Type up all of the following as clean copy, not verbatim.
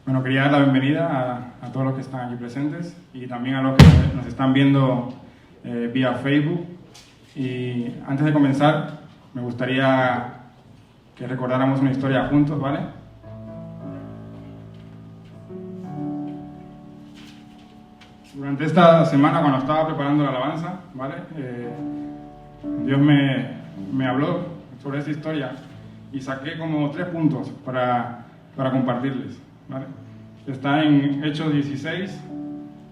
Bueno, quería dar la bienvenida a todos los que están aquí presentes y también a los que nos están viendo vía Facebook. Y antes de comenzar, me gustaría que recordáramos una historia juntos, ¿vale? Durante esta semana, cuando estaba preparando la alabanza, ¿vale? Dios me habló sobre esta historia y saqué como 3 puntos para compartirles, ¿vale? Está en Hechos 16,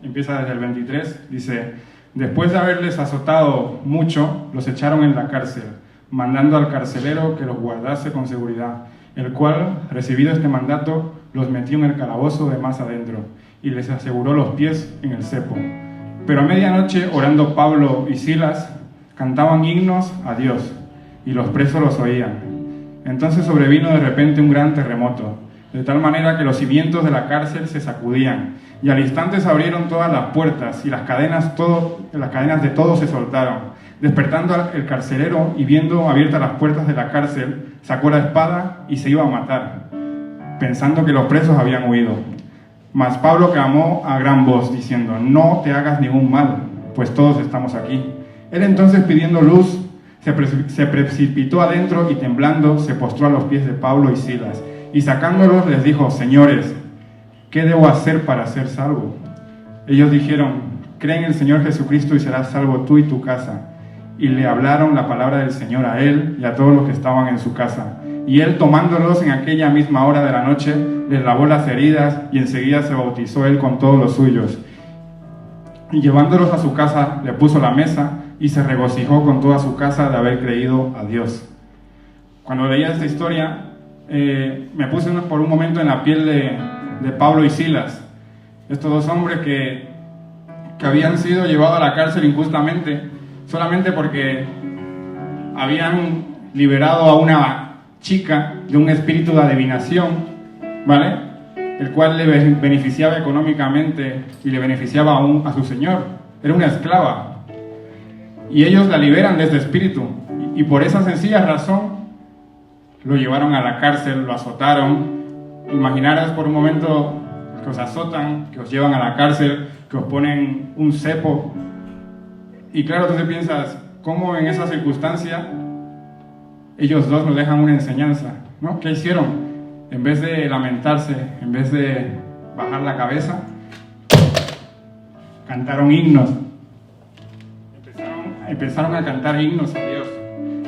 empieza desde el 23, dice: después de haberles azotado mucho, los echaron en la cárcel, mandando al carcelero que los guardase con seguridad, el cual, recibido este mandato, los metió en el calabozo de más adentro y les aseguró los pies en el cepo. Pero a medianoche, orando Pablo y Silas, cantaban himnos a Dios, y los presos los oían. Entonces sobrevino de repente un gran terremoto, de tal manera que los cimientos de la cárcel se sacudían, y al instante se abrieron todas las puertas, y las cadenas de todos se soltaron. Despertando el carcelero y viendo abiertas las puertas de la cárcel, sacó la espada y se iba a matar, pensando que los presos habían huido. Mas Pablo clamó a gran voz, diciendo: no te hagas ningún mal, pues todos estamos aquí. Él entonces, pidiendo luz, se precipitó adentro y temblando se postró a los pies de Pablo y Silas, y sacándolos les dijo: señores, ¿qué debo hacer para ser salvo? Ellos dijeron: cree en el Señor Jesucristo y serás salvo tú y tu casa. Y le hablaron la palabra del Señor a él y a todos los que estaban en su casa. Y él, tomándolos en aquella misma hora de la noche, les lavó las heridas, y enseguida se bautizó él con todos los suyos. Y llevándolos a su casa, le puso la mesa, y se regocijó con toda su casa de haber creído a Dios. Cuando leía esta historia, me puse por un momento en la piel de Pablo y Silas, estos 2 hombres que habían sido llevados a la cárcel injustamente, solamente porque habían liberado a una chica de un espíritu de adivinación, ¿vale? El cual le beneficiaba económicamente y le beneficiaba a su señor. Era una esclava. Y ellos la liberan de este espíritu. Y por esa sencilla razón lo llevaron a la cárcel, lo azotaron. Imaginaros por un momento que os azotan, que os llevan a la cárcel, que os ponen un cepo. Y claro, tú te piensas, ¿cómo en esa circunstancia ellos dos nos dejan una enseñanza, ¿no? ¿Qué hicieron? En vez de lamentarse, en vez de bajar la cabeza, cantaron himnos. Empezaron a cantar himnos a Dios.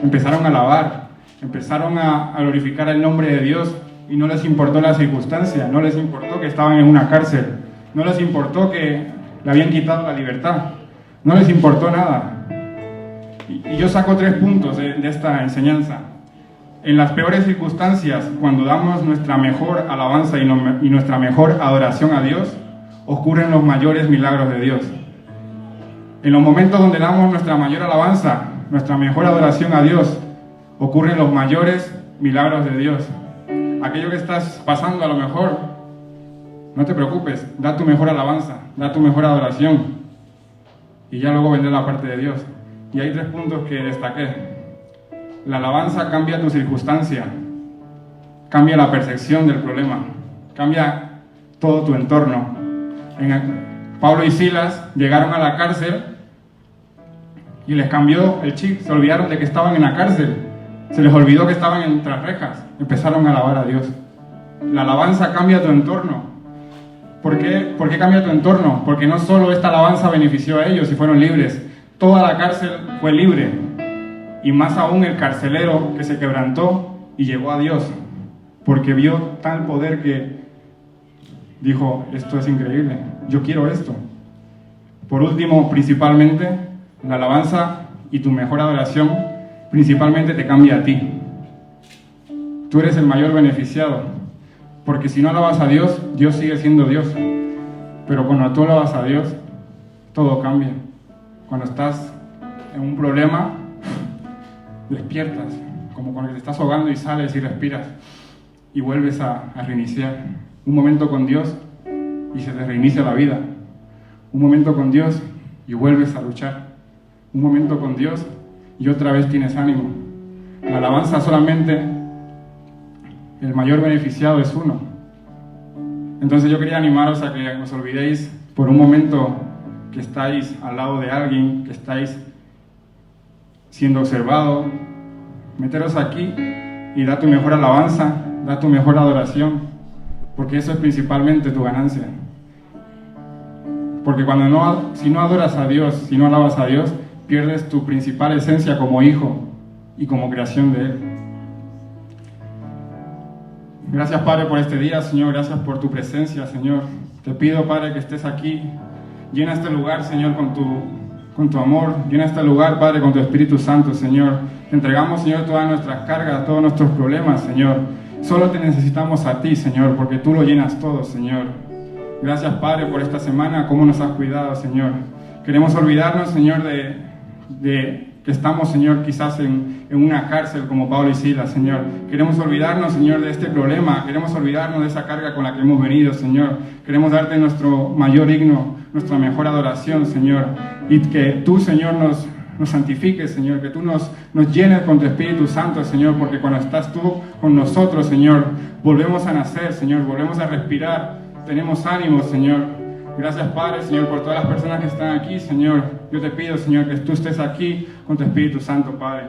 Empezaron a alabar. Empezaron a glorificar el nombre de Dios. Y no les importó la circunstancia. No les importó que estaban en una cárcel. No les importó que le habían quitado la libertad. No les importó nada. Y yo saco 3 puntos de esta enseñanza. En las peores circunstancias, cuando damos nuestra mejor alabanza y nuestra mejor adoración a Dios, ocurren los mayores milagros de Dios. En los momentos donde damos nuestra mayor alabanza, nuestra mejor adoración a Dios, ocurren los mayores milagros de Dios. Aquello que estás pasando, a lo mejor, no te preocupes, da tu mejor alabanza, da tu mejor adoración, y ya luego vendrá la parte de Dios. Y hay 3 puntos que destaqué. La alabanza cambia tu circunstancia, cambia la percepción del problema, cambia todo tu entorno. Pablo y Silas llegaron a la cárcel y les cambió el chip. Se olvidaron de que estaban en la cárcel, se les olvidó que estaban entre las rejas. Empezaron a alabar a Dios. La alabanza cambia tu entorno. ¿Por qué cambia tu entorno? Porque no solo esta alabanza benefició a ellos y fueron libres, toda la cárcel fue libre, y más aún el carcelero que se quebrantó y llegó a Dios, porque vio tal poder que dijo: esto es increíble, yo quiero esto. Por último, principalmente, la alabanza y tu mejor adoración principalmente te cambia a ti. Tú eres el mayor beneficiado, porque si no alabas a Dios, Dios sigue siendo Dios, pero cuando tú alabas a Dios, todo cambia. Cuando estás en un problema, despiertas, como cuando te estás ahogando y sales y respiras y vuelves a reiniciar. Un momento con Dios y se te reinicia la vida. Un momento con Dios y vuelves a luchar. Un momento con Dios y otra vez tienes ánimo. La alabanza solamente, el mayor beneficiado es uno. Entonces yo quería animaros a que os olvidéis por un momento que estáis al lado de alguien, que estáis siendo observado. Meteros aquí y da tu mejor alabanza, da tu mejor adoración, porque eso es principalmente tu ganancia. Porque si no adoras a Dios, si no alabas a Dios, pierdes tu principal esencia como hijo y como creación de Él. Gracias, Padre, por este día, Señor. Gracias por tu presencia, Señor. Te pido, Padre, que estés aquí. Llena este lugar, Señor, con tu amor. Llena este lugar, Padre, con tu Espíritu Santo, Señor. Te entregamos, Señor, todas nuestras cargas, todos nuestros problemas, Señor. Solo te necesitamos a ti, Señor, porque tú lo llenas todo, Señor. Gracias, Padre, por esta semana, cómo nos has cuidado, Señor. Queremos olvidarnos, Señor, de que estamos, Señor, quizás en una cárcel como Pablo y Silas, Señor. Queremos olvidarnos, Señor, de este problema. Queremos olvidarnos de esa carga con la que hemos venido, Señor. Queremos darte nuestro mayor himno, nuestra mejor adoración, Señor. Y que tú, Señor, nos santifiques, Señor. Que tú nos llenes con tu Espíritu Santo, Señor. Porque cuando estás tú con nosotros, Señor, volvemos a nacer, Señor. Volvemos a respirar. Tenemos ánimo, Señor. Gracias, Padre, Señor, por todas las personas que están aquí, Señor. Yo te pido, Señor, que tú estés aquí con tu Espíritu Santo, Padre.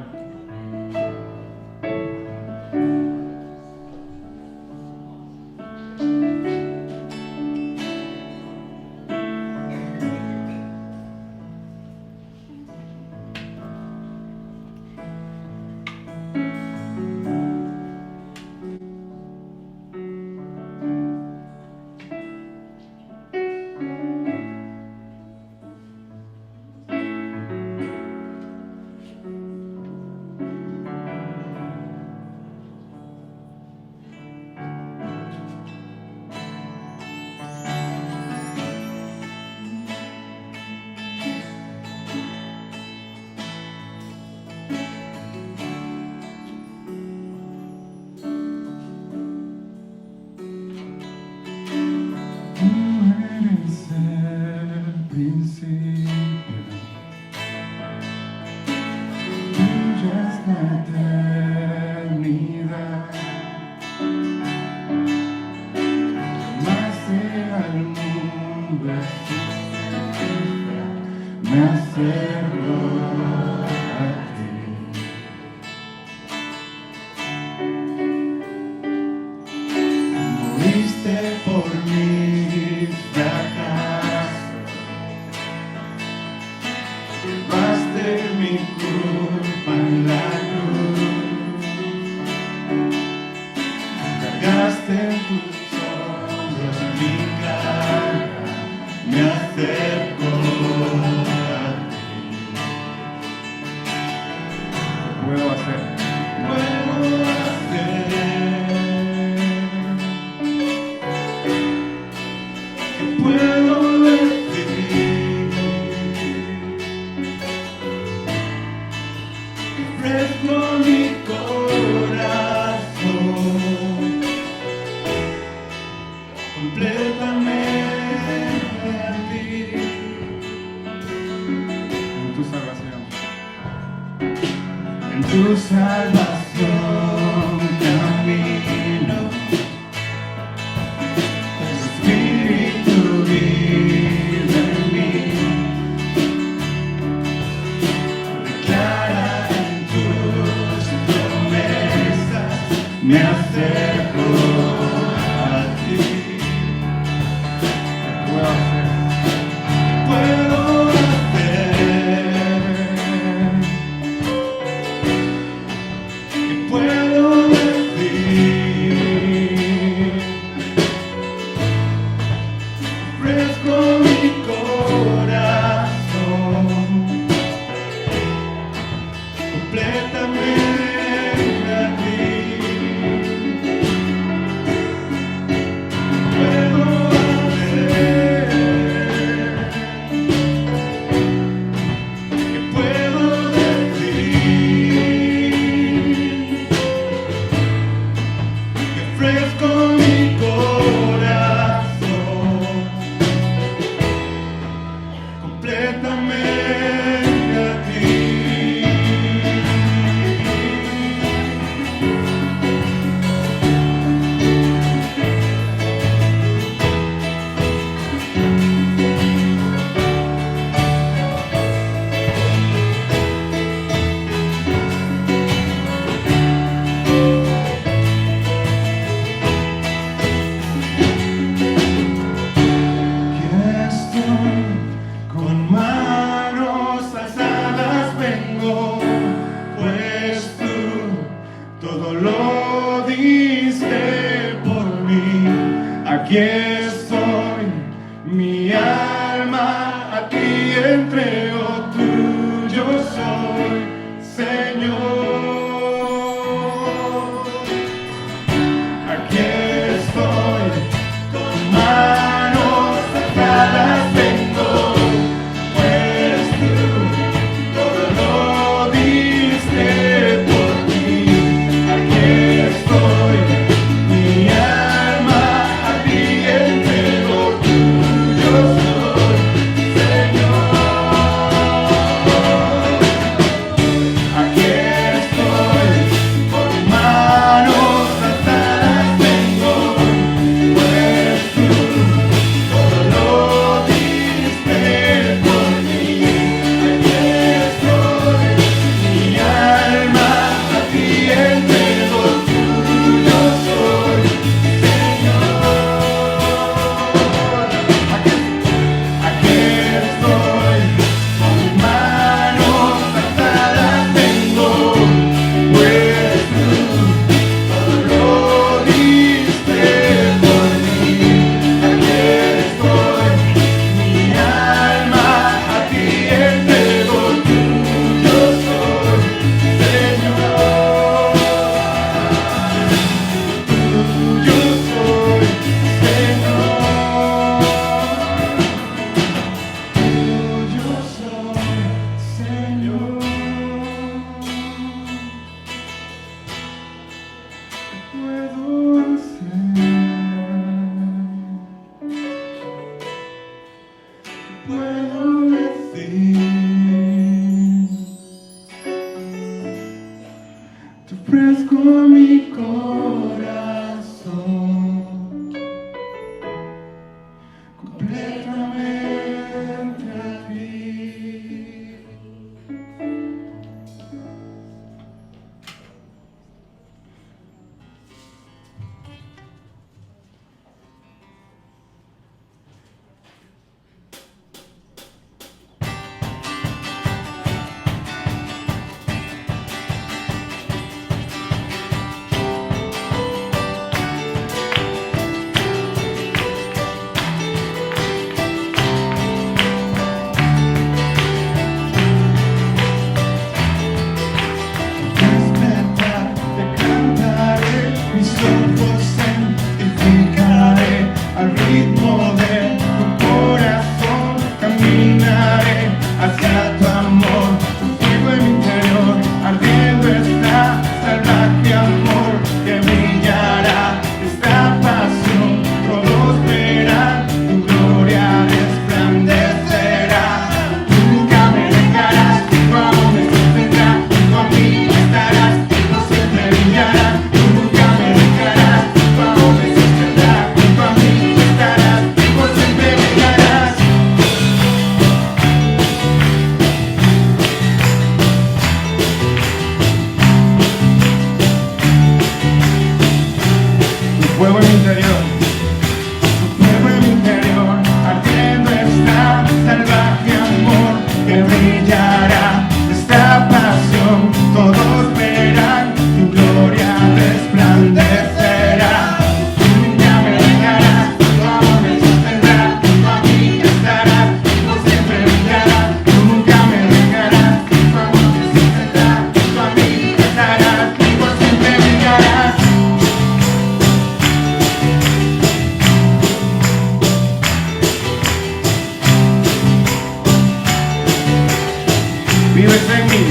Aquí estoy, mi alma a ti entrego, tuyo soy, Señor. Aquí estoy, con manos atadas tengo, pues tú todo lo diste por mí. Aquí estoy, mi alma a ti entrego, tuyo soy, Señor. Aquí estoy, con manos atadas tengo, pues tú todo lo diste por mí. Aquí estoy, mi alma a ti entrego, tuyo soy, Aquí estoy, con manos atadas tengo, pues tú todo lo diste por mí. Aquí estoy, mi alma a ti entrego, tuyo soy, Señor. Tuyo soy, Señor. Tuyo soy, Señor. ¿Qué puedo hacer? ¿Qué puedo decir? Te ofrezco mi corazón completamente a ti. Despertar, te cantaré, mis ojos santificaré, al ritmo de tu corazón caminaré hacia tu amor, tu fuego en mi interior, ardiendo está salvaje amor que brillará, esta pasión todos verán, tu gloria resplandecerá, nunca me dejarás, tu amor me sostendrá, junto a mí estarás, no siempre brillará, nunca me dejarás, tu amor me sostendrá, junto a mí estarás, por siempre brillarás. Tu fuego en mi interior, tu fuego en mi interior, ardiendo está salvaje amor que brillará, esta pasión todos verán, tu gloria resplandecerá, nunca me dejarás, tu amor me sostendrá, junto a mí estarás, por siempre brillarás, nunca me dejarás, tu amor me sostendrá, junto a mí estarás, por siempre brillarás. Vives en mí,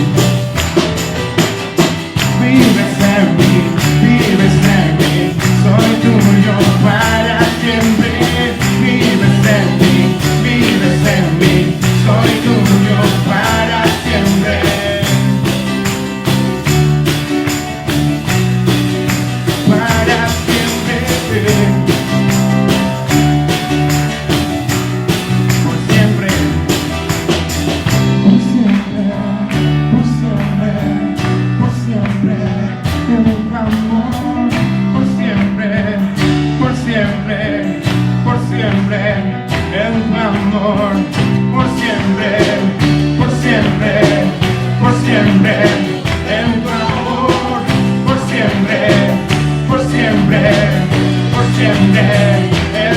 vives en mí, vives en mí, soy tuyo para siempre. Vives en mí, soy tuyo para siempre. Para siempre, por siempre. Por siempre, por siempre, por siempre, en tu amor, por siempre, por siempre, por siempre, en tu amor, por siempre, por siempre, por siempre, en tu amor, por siempre, por siempre, por siempre, en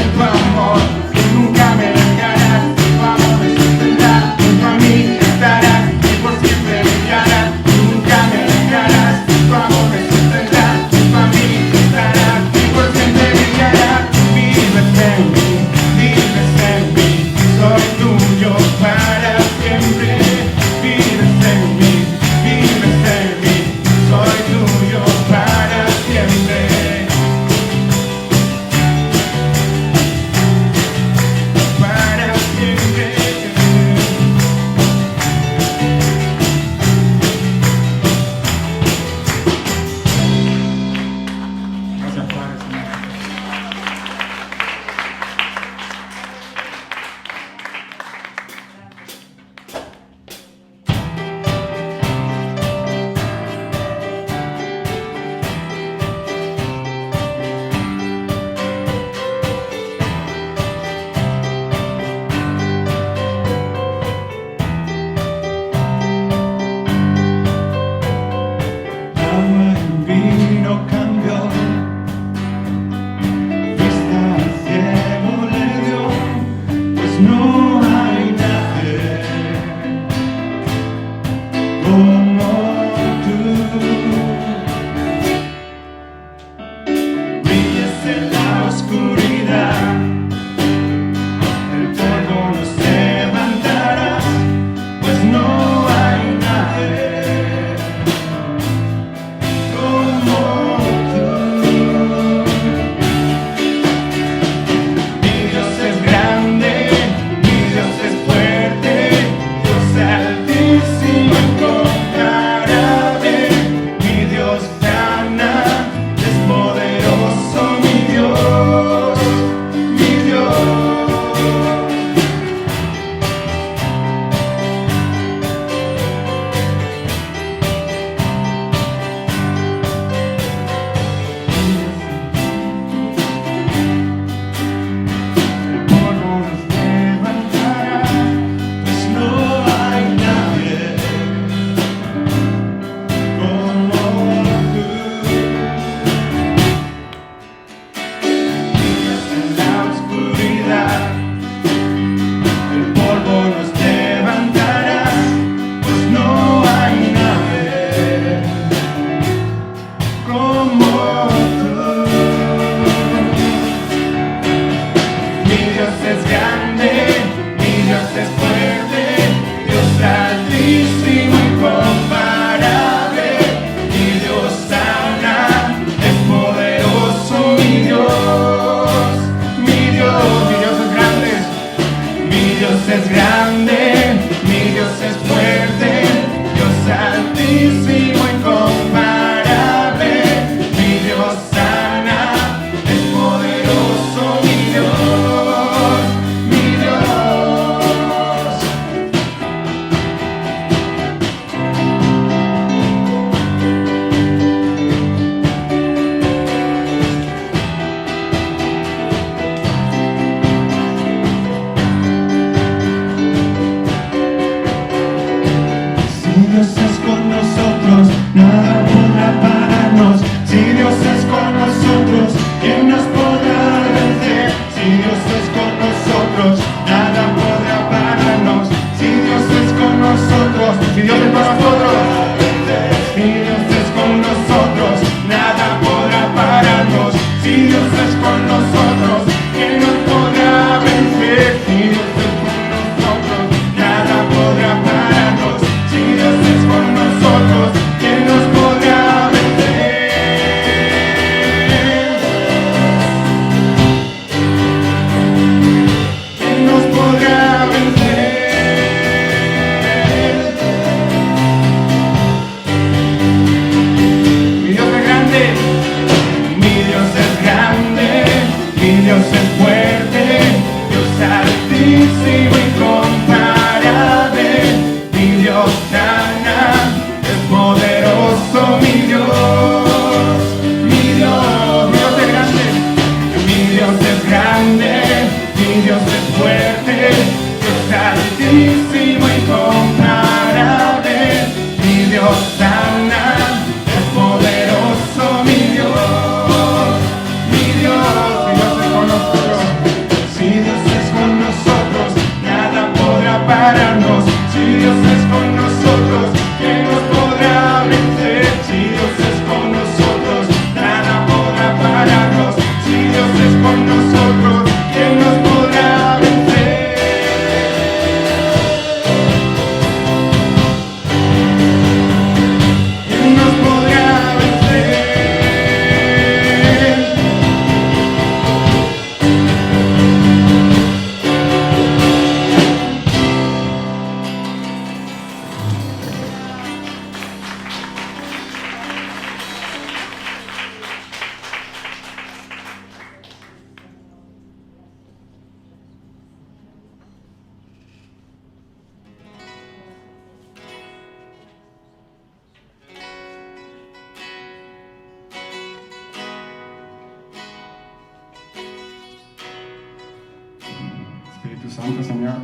Espíritu Santo, Señor,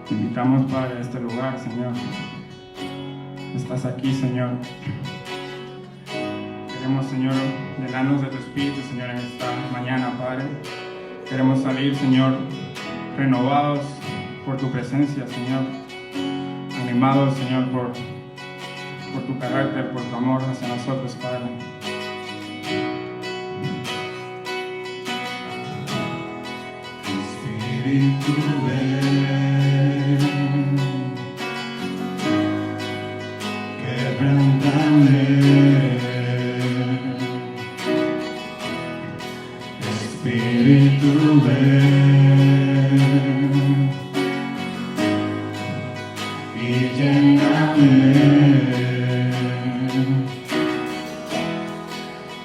te invitamos, Padre, a este lugar, Señor. Estás aquí, Señor. Queremos, Señor, llenarnos de tu Espíritu, Señor, en esta mañana, Padre. Queremos salir, Señor, renovados por tu presencia, Señor. Animados, Señor, por tu carácter, por tu amor hacia nosotros, Padre. Espíritu, ven, quebrántame. Espíritu, ven y lléname.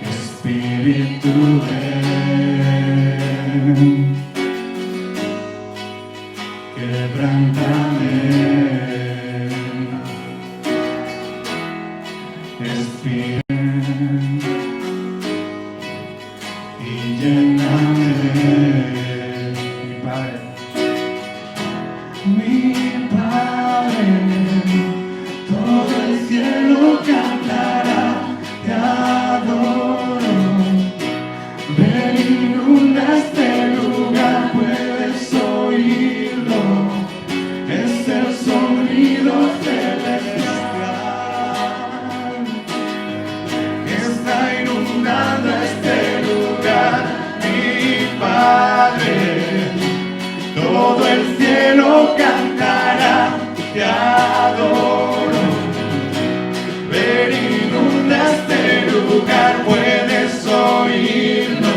Espíritu, ven, quebrántame. Espíritu, y lléname. Mi Padre, Mi Padre, todo el cielo cantará, te adoro. Ven, inunda este lugar, puedes oírlo. Es el sonido celestial que está inundando este lugar. Mi Padre, todo el cielo cantará, te adoro. Ven, inunda este lugar, puedes oírlo.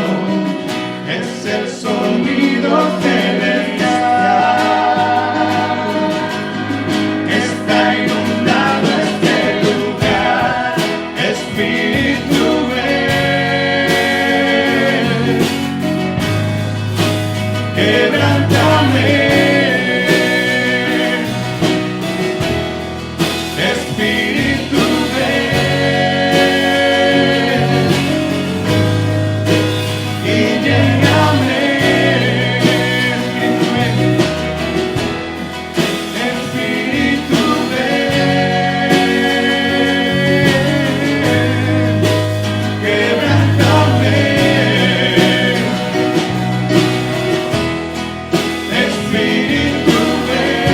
Es el sonido celestial que está inundando este lugar. Espíritu, ven, quebrántame. Espíritu, ven y lléname. Espíritu, ven, quebrántame. Espíritu, ven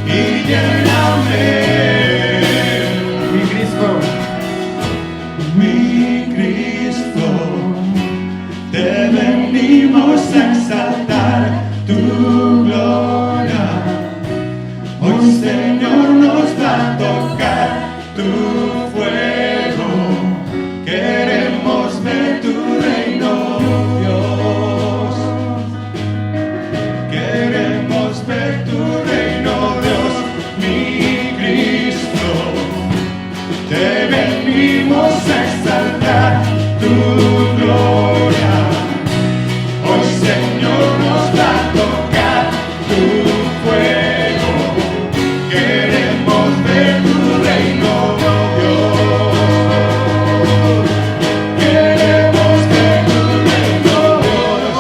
y lléname. mi Cristo, Mi Cristo, te venimos a exaltar tu gloria. Hoy, Señor, nos va a tocar tu fuego. Queremos ver tu reino, Dios. Queremos ver tu reino, Dios. Mi Cristo, te venimos a exaltar tu gloria. Hoy, Señor, nos va a tocar tu fuego. Queremos ver tu reino, Dios. Queremos ver tu reino, Dios.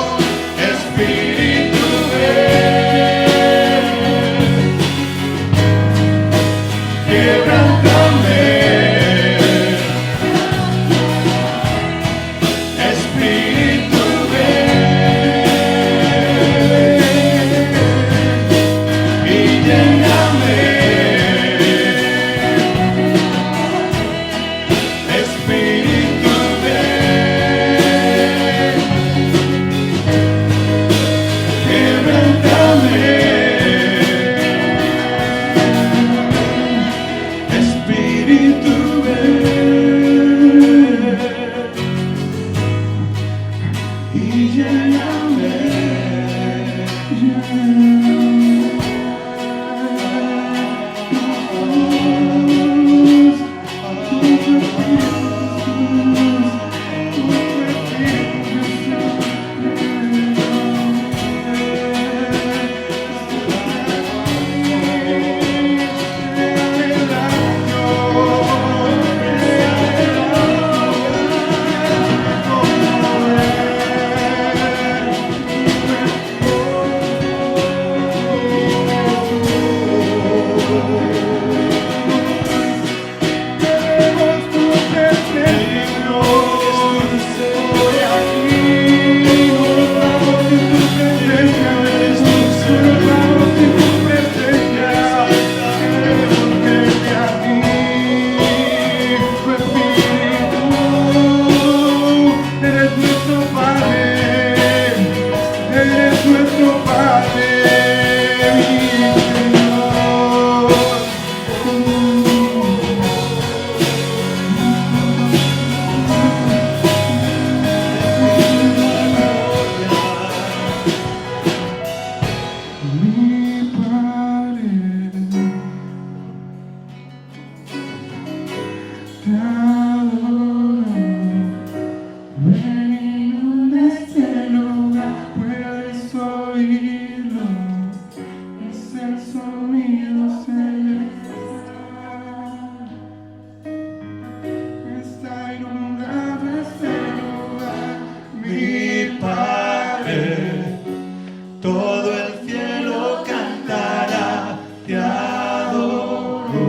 Espíritu, ven, quebrántame. Espíritu, adoro. Ven, inunda este lugar, puedes oírlo. Es el sonido celestial. Está inundado este lugar, Mi Padre, todo el cielo cantará, te adoro.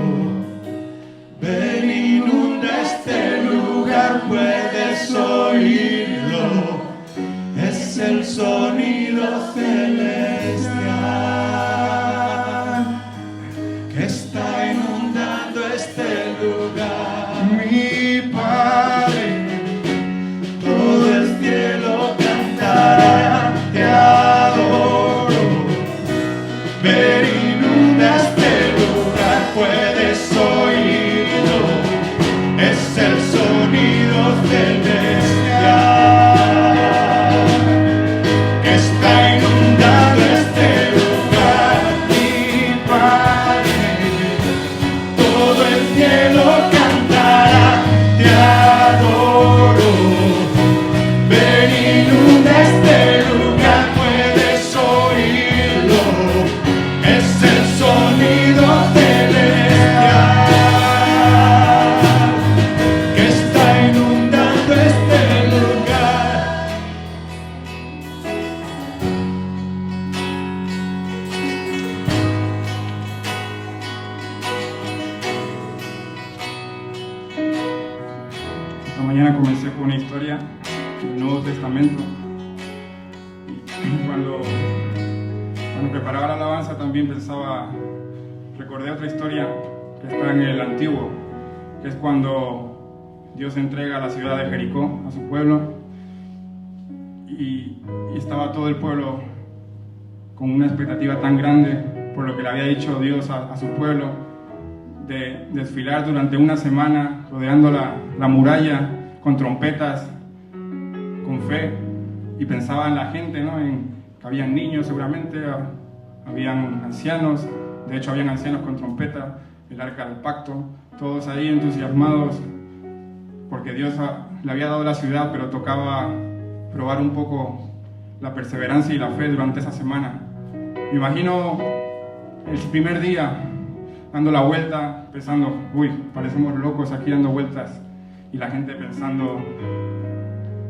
Ven, inunda este lugar, puedes oírlo. Es el sonido celestial que está inundando este lugar. mi Padre. Todo el cielo cantará, te adoro. Ven, inunda este lugar, puedes oírlo. Es el sonido celestial que está inundando este lugar. Mi Padre, todo el cielo cantará, te adoro. Ven, inunda este lugar, puedes oírlo. Es el sonido celestial que está inundando este lugar. Esta mañana comencé con una historia del Nuevo Testamento. Y cuando preparaba la alabanza también recordé otra historia que está en el Antiguo, que es cuando Dios entrega la ciudad de Jericó a su pueblo y estaba todo el pueblo con una expectativa tan grande por lo que le había dicho Dios a su pueblo, de desfilar durante una semana rodeando la muralla con trompetas, con fe, y pensaba en la gente, ¿no? Que habían niños seguramente, habían ancianos, de hecho habían ancianos con trompeta, el arca del pacto, todos ahí entusiasmados porque Dios le había dado la ciudad, pero tocaba probar un poco la perseverancia y la fe durante esa semana. Me imagino el primer día dando la vuelta, pensando, uy, parecemos locos aquí dando vueltas, y la gente pensando,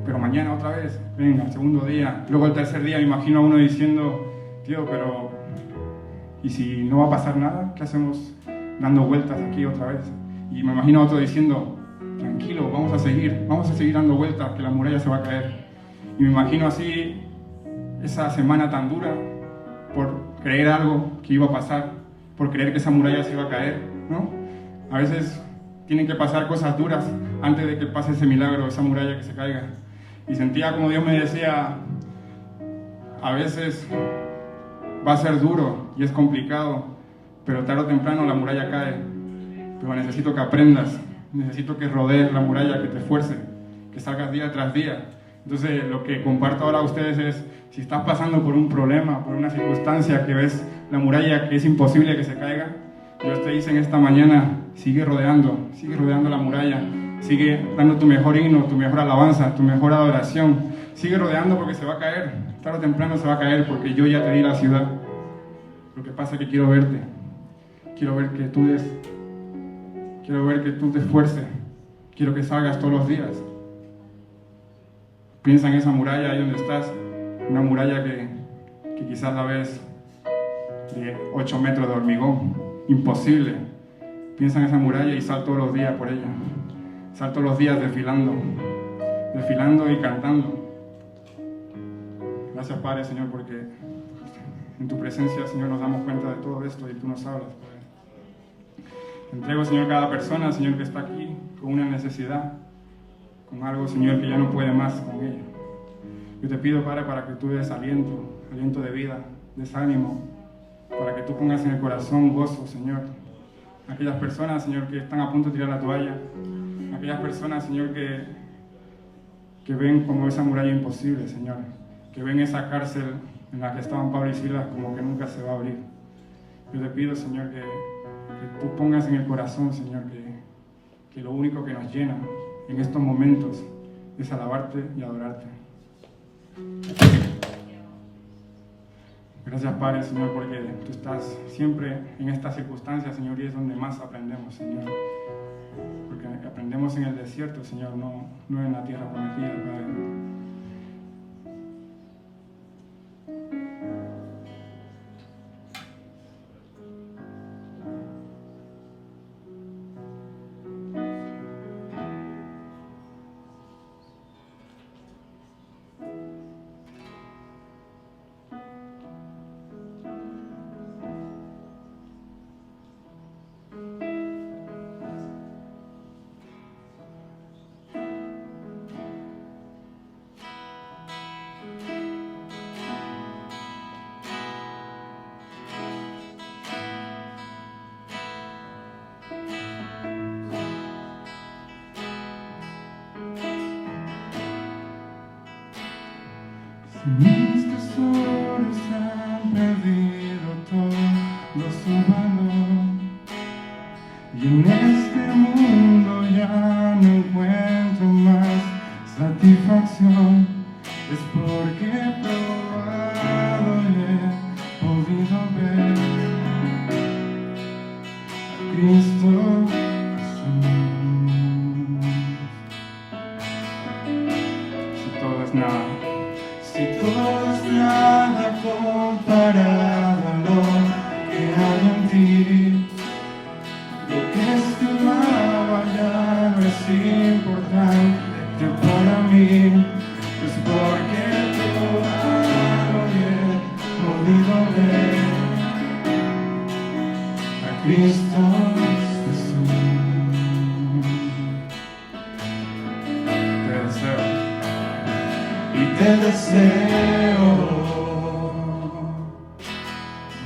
pero mañana otra vez, venga, el segundo día. Luego el tercer día me imagino a uno diciendo, tío, pero ¿y si no va a pasar nada? ¿Qué hacemos dando vueltas aquí otra vez? Y me imagino a otro diciendo, tranquilo, vamos a seguir dando vueltas, que la muralla se va a caer. Y me imagino así esa semana tan dura por creer algo que iba a pasar, por creer que esa muralla se iba a caer, ¿no? A veces tienen que pasar cosas duras antes de que pase ese milagro, esa muralla que se caiga. Y sentía como Dios me decía, a veces va a ser duro y es complicado, pero tarde o temprano la muralla cae. Pero necesito que aprendas, necesito que rodees la muralla, que te esfuerces, que salgas día tras día. Entonces lo que comparto ahora a ustedes es, si estás pasando por un problema, por una circunstancia que ves la muralla que es imposible que se caiga, Dios te dice en esta mañana, sigue rodeando la muralla, sigue dando tu mejor himno, tu mejor alabanza, tu mejor adoración, sigue rodeando porque se va a caer, tarde o temprano se va a caer porque yo ya te di la ciudad. Lo que pasa es que quiero verte, quiero ver que tú te esfuerces, quiero que salgas todos los días. Piensa en esa muralla ahí donde estás, una muralla que quizás la ves de 8 metros de hormigón, imposible. Piensa en esa muralla y sal todos los días por ella. Sal todos los días desfilando y cantando. Gracias, Padre, Señor, porque en tu presencia, Señor, nos damos cuenta de todo esto y tú nos hablas, Padre. Entrego, Señor, cada persona, Señor, que está aquí con una necesidad, con algo, Señor, que ya no puede más con ella. Yo te pido, Padre, para que tú des aliento de vida, desánimo, para que tú pongas en el corazón gozo, Señor. Aquellas personas, Señor, que están a punto de tirar la toalla, aquellas personas, Señor, que ven como esa muralla imposible, Señor, que ven esa cárcel en la que estaban Pablo y Silas como que nunca se va a abrir. Yo te pido, Señor, que tú pongas en el corazón, Señor, que que lo único que nos llena en estos momentos es alabarte y adorarte. Gracias, Padre, Señor, porque tú estás siempre en estas circunstancias, Señor, y es donde más aprendemos, Señor. Porque aprendemos en el desierto, Señor, no en la tierra prometida, Padre. Mis tesoros han perdido todo su valor, y en este mundo ya no encuentro más satisfacción. Es porque he probado y he podido ver a Cristo Jesús. Si todo es nada, si todo es nada comparado a lo que hay en ti, lo que estimaba ya no es importante para mí. Es porque he probado y he podido ver a Cristo Jesús. Te deseo y te deseo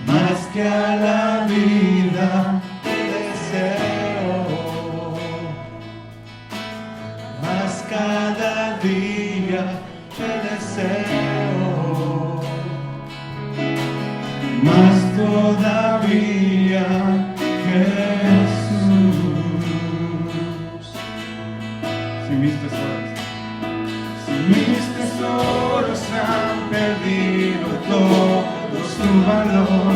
más que a la vida. Te deseo más cada día. Te deseo más todavía, Jesús. Si mis tesoros han perdido todo su valor,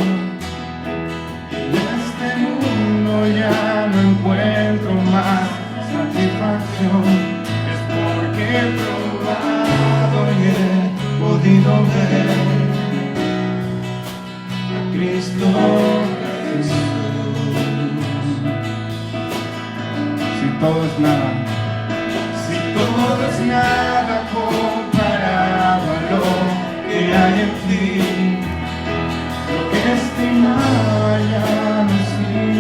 en este mundo ya no encuentro más satisfacción. Es porque he probado y he podido ver a Cristo Jesús. Si todo es nada, si todo es nada comparado a lo que hay en ti, lo que estimaba ya no es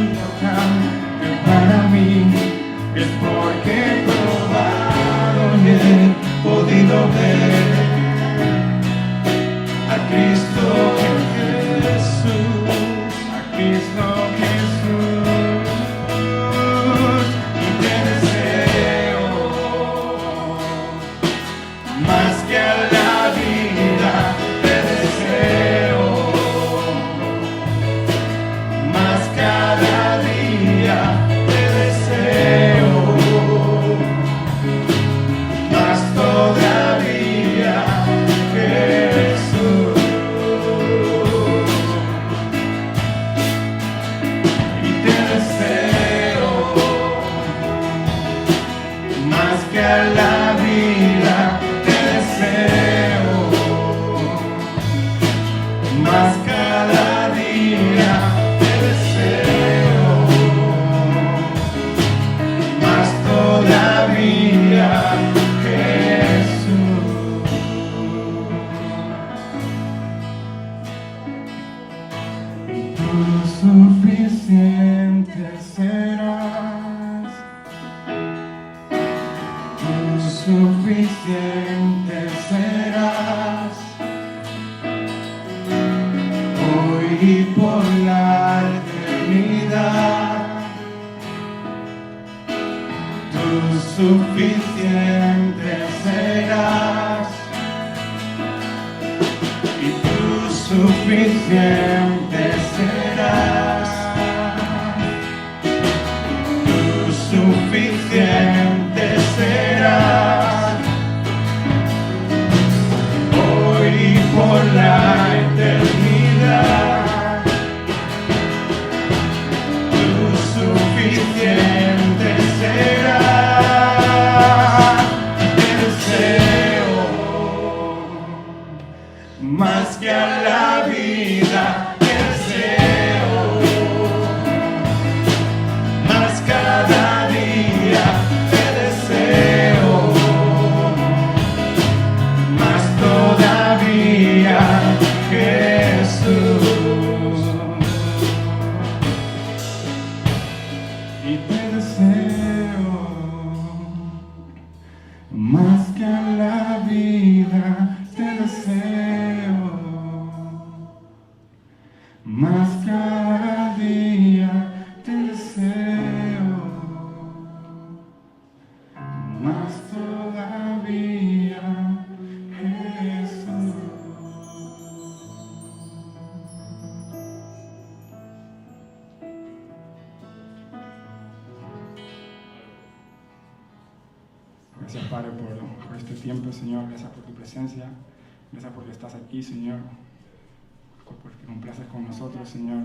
importante para mí. Es porque he probado y he podido ver a Cristo Jesús, a Cristo Jesús. Y te deseo más que a la vida. Te deseo más cada día. Te deseo más todavía, Jesús. Y te deseo más que a la vida. Te deseo más cada día. Te deseo más todavía, Jesús. Tú suficiente serás, tú suficiente serás, hoy y por la eternidad. Tú suficiente serás, y tú suficiente serás, tú suficiente más todavía, Jesús. Gracias, Padre, por este tiempo, Señor. Gracias por tu presencia. Gracias porque estás aquí, Señor. Porque complaces con nosotros, Señor.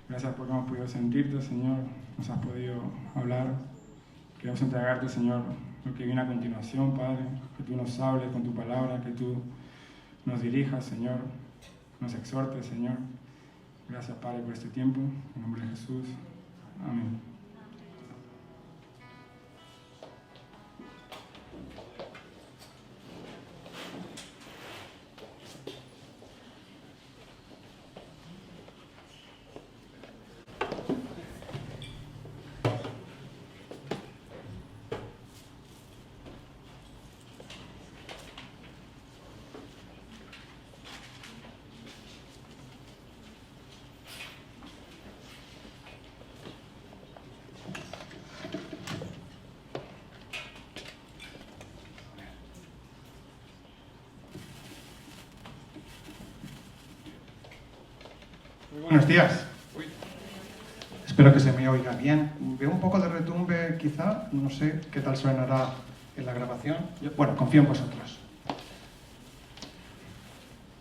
Gracias porque hemos podido sentirte, Señor. Nos has podido hablar. Queremos entregarte, Señor, lo que viene a continuación, Padre. Que tú nos hables con tu palabra, que tú nos dirijas, Señor. Nos exhortes, Señor. Gracias, Padre, por este tiempo. En nombre de Jesús. Amén. Buenos días. Espero que se me oiga bien. Veo un poco de retumbe, quizá. No sé qué tal suenará en la grabación. Bueno, confío en vosotros.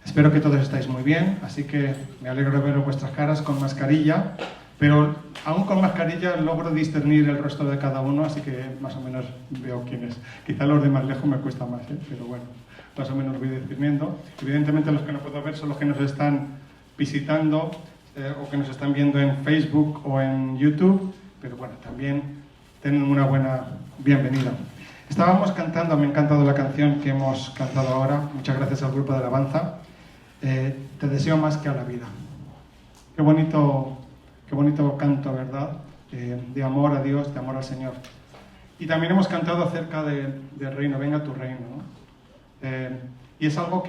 Espero que todos estáis muy bien, así que me alegro de ver vuestras caras con mascarilla, pero aún con mascarilla logro discernir el rostro de cada uno, así que más o menos veo quién es. Quizá los de más lejos me cuesta más, pero bueno, más o menos voy discerniendo. Evidentemente los que no puedo ver son los que nos están visitando o que nos están viendo en Facebook o en YouTube, pero bueno, también tienen una buena bienvenida. Estábamos cantando, me ha encantado la canción que hemos cantado ahora, muchas gracias al grupo de alabanza, Te deseo más que a la vida. Qué bonito canto, ¿verdad? De amor a Dios, de amor al Señor. Y también hemos cantado acerca del reino, venga tu reino, ¿no? Y es algo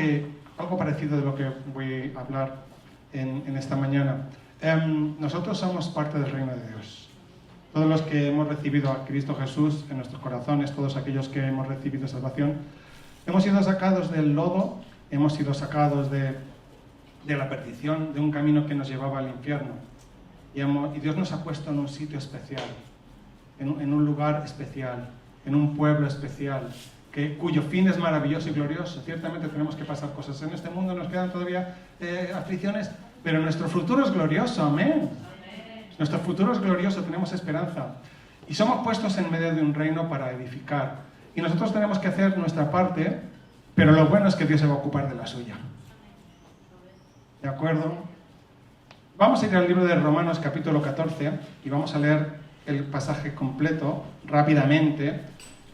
parecido de lo que voy a hablar en esta mañana. Nosotros somos parte del reino de Dios. Todos los que hemos recibido a Cristo Jesús en nuestros corazones, todos aquellos que hemos recibido salvación, hemos sido sacados del lodo, hemos sido sacados de la perdición, de un camino que nos llevaba al infierno. Y Dios nos ha puesto en un sitio especial, en un lugar especial, en un pueblo especial, cuyo fin es maravilloso y glorioso. Ciertamente tenemos que pasar cosas en este mundo, nos quedan todavía aflicciones, pero nuestro futuro es glorioso, amén. Nuestro futuro es glorioso, tenemos esperanza. Y somos puestos en medio de un reino para edificar. Y nosotros tenemos que hacer nuestra parte, pero lo bueno es que Dios se va a ocupar de la suya. ¿De acuerdo? Vamos a ir al libro de Romanos capítulo 14 y vamos a leer el pasaje completo rápidamente.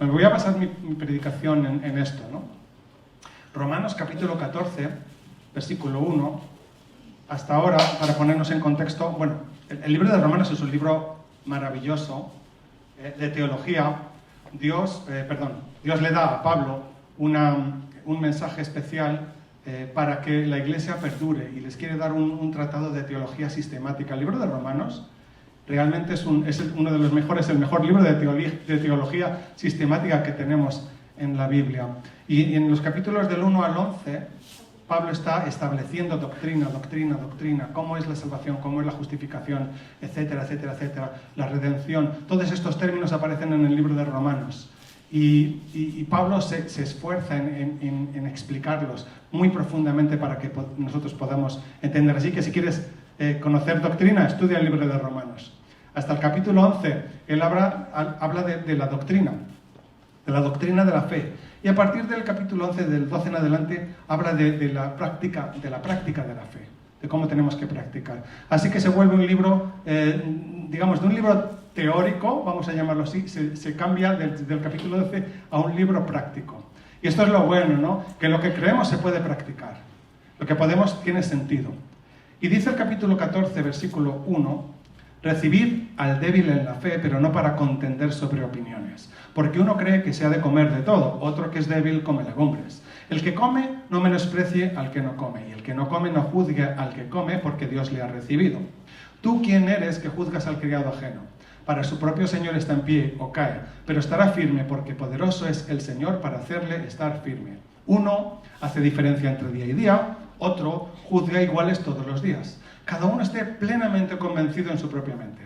Me voy a pasar mi predicación en esto, ¿no? Romanos capítulo 14, versículo 1, hasta ahora, para ponernos en contexto, bueno, el libro de Romanos es un libro maravilloso de teología. Dios le da a Pablo un mensaje especial para que la iglesia perdure y les quiere dar un tratado de teología sistemática. El libro de Romanos realmente es uno de los mejores, el mejor libro de teología sistemática que tenemos en la Biblia. Y en los capítulos del 1 al 11, Pablo está estableciendo doctrina, cómo es la salvación, cómo es la justificación, etcétera, etcétera, etcétera, la redención. Todos estos términos aparecen en el libro de Romanos. Y Pablo se esfuerza en explicarlos muy profundamente para que nosotros podamos entender. Así que si quieres conocer doctrina, estudia el libro de Romanos. Hasta el capítulo 11, él habla de la doctrina de la fe. Y a partir del capítulo 11, del 12 en adelante, habla de la práctica de la fe, de cómo tenemos que practicar. Así que se vuelve un libro, digamos, de un libro teórico, vamos a llamarlo así, se cambia del capítulo 12 a un libro práctico. Y esto es lo bueno, ¿no? Que lo que creemos se puede practicar. Lo que podemos tiene sentido. Y dice el capítulo 14, versículo 1, recibid al débil en la fe, pero no para contender sobre opiniones. Porque uno cree que se ha de comer de todo, otro que es débil come legumbres. El que come no menosprecie al que no come, y el que no come no juzgue al que come, porque Dios le ha recibido. ¿Tú quién eres que juzgas al criado ajeno? Para su propio Señor está en pie o cae, pero estará firme porque poderoso es el Señor para hacerle estar firme. Uno hace diferencia entre día y día, otro juzga iguales todos los días. Cada uno esté plenamente convencido en su propia mente.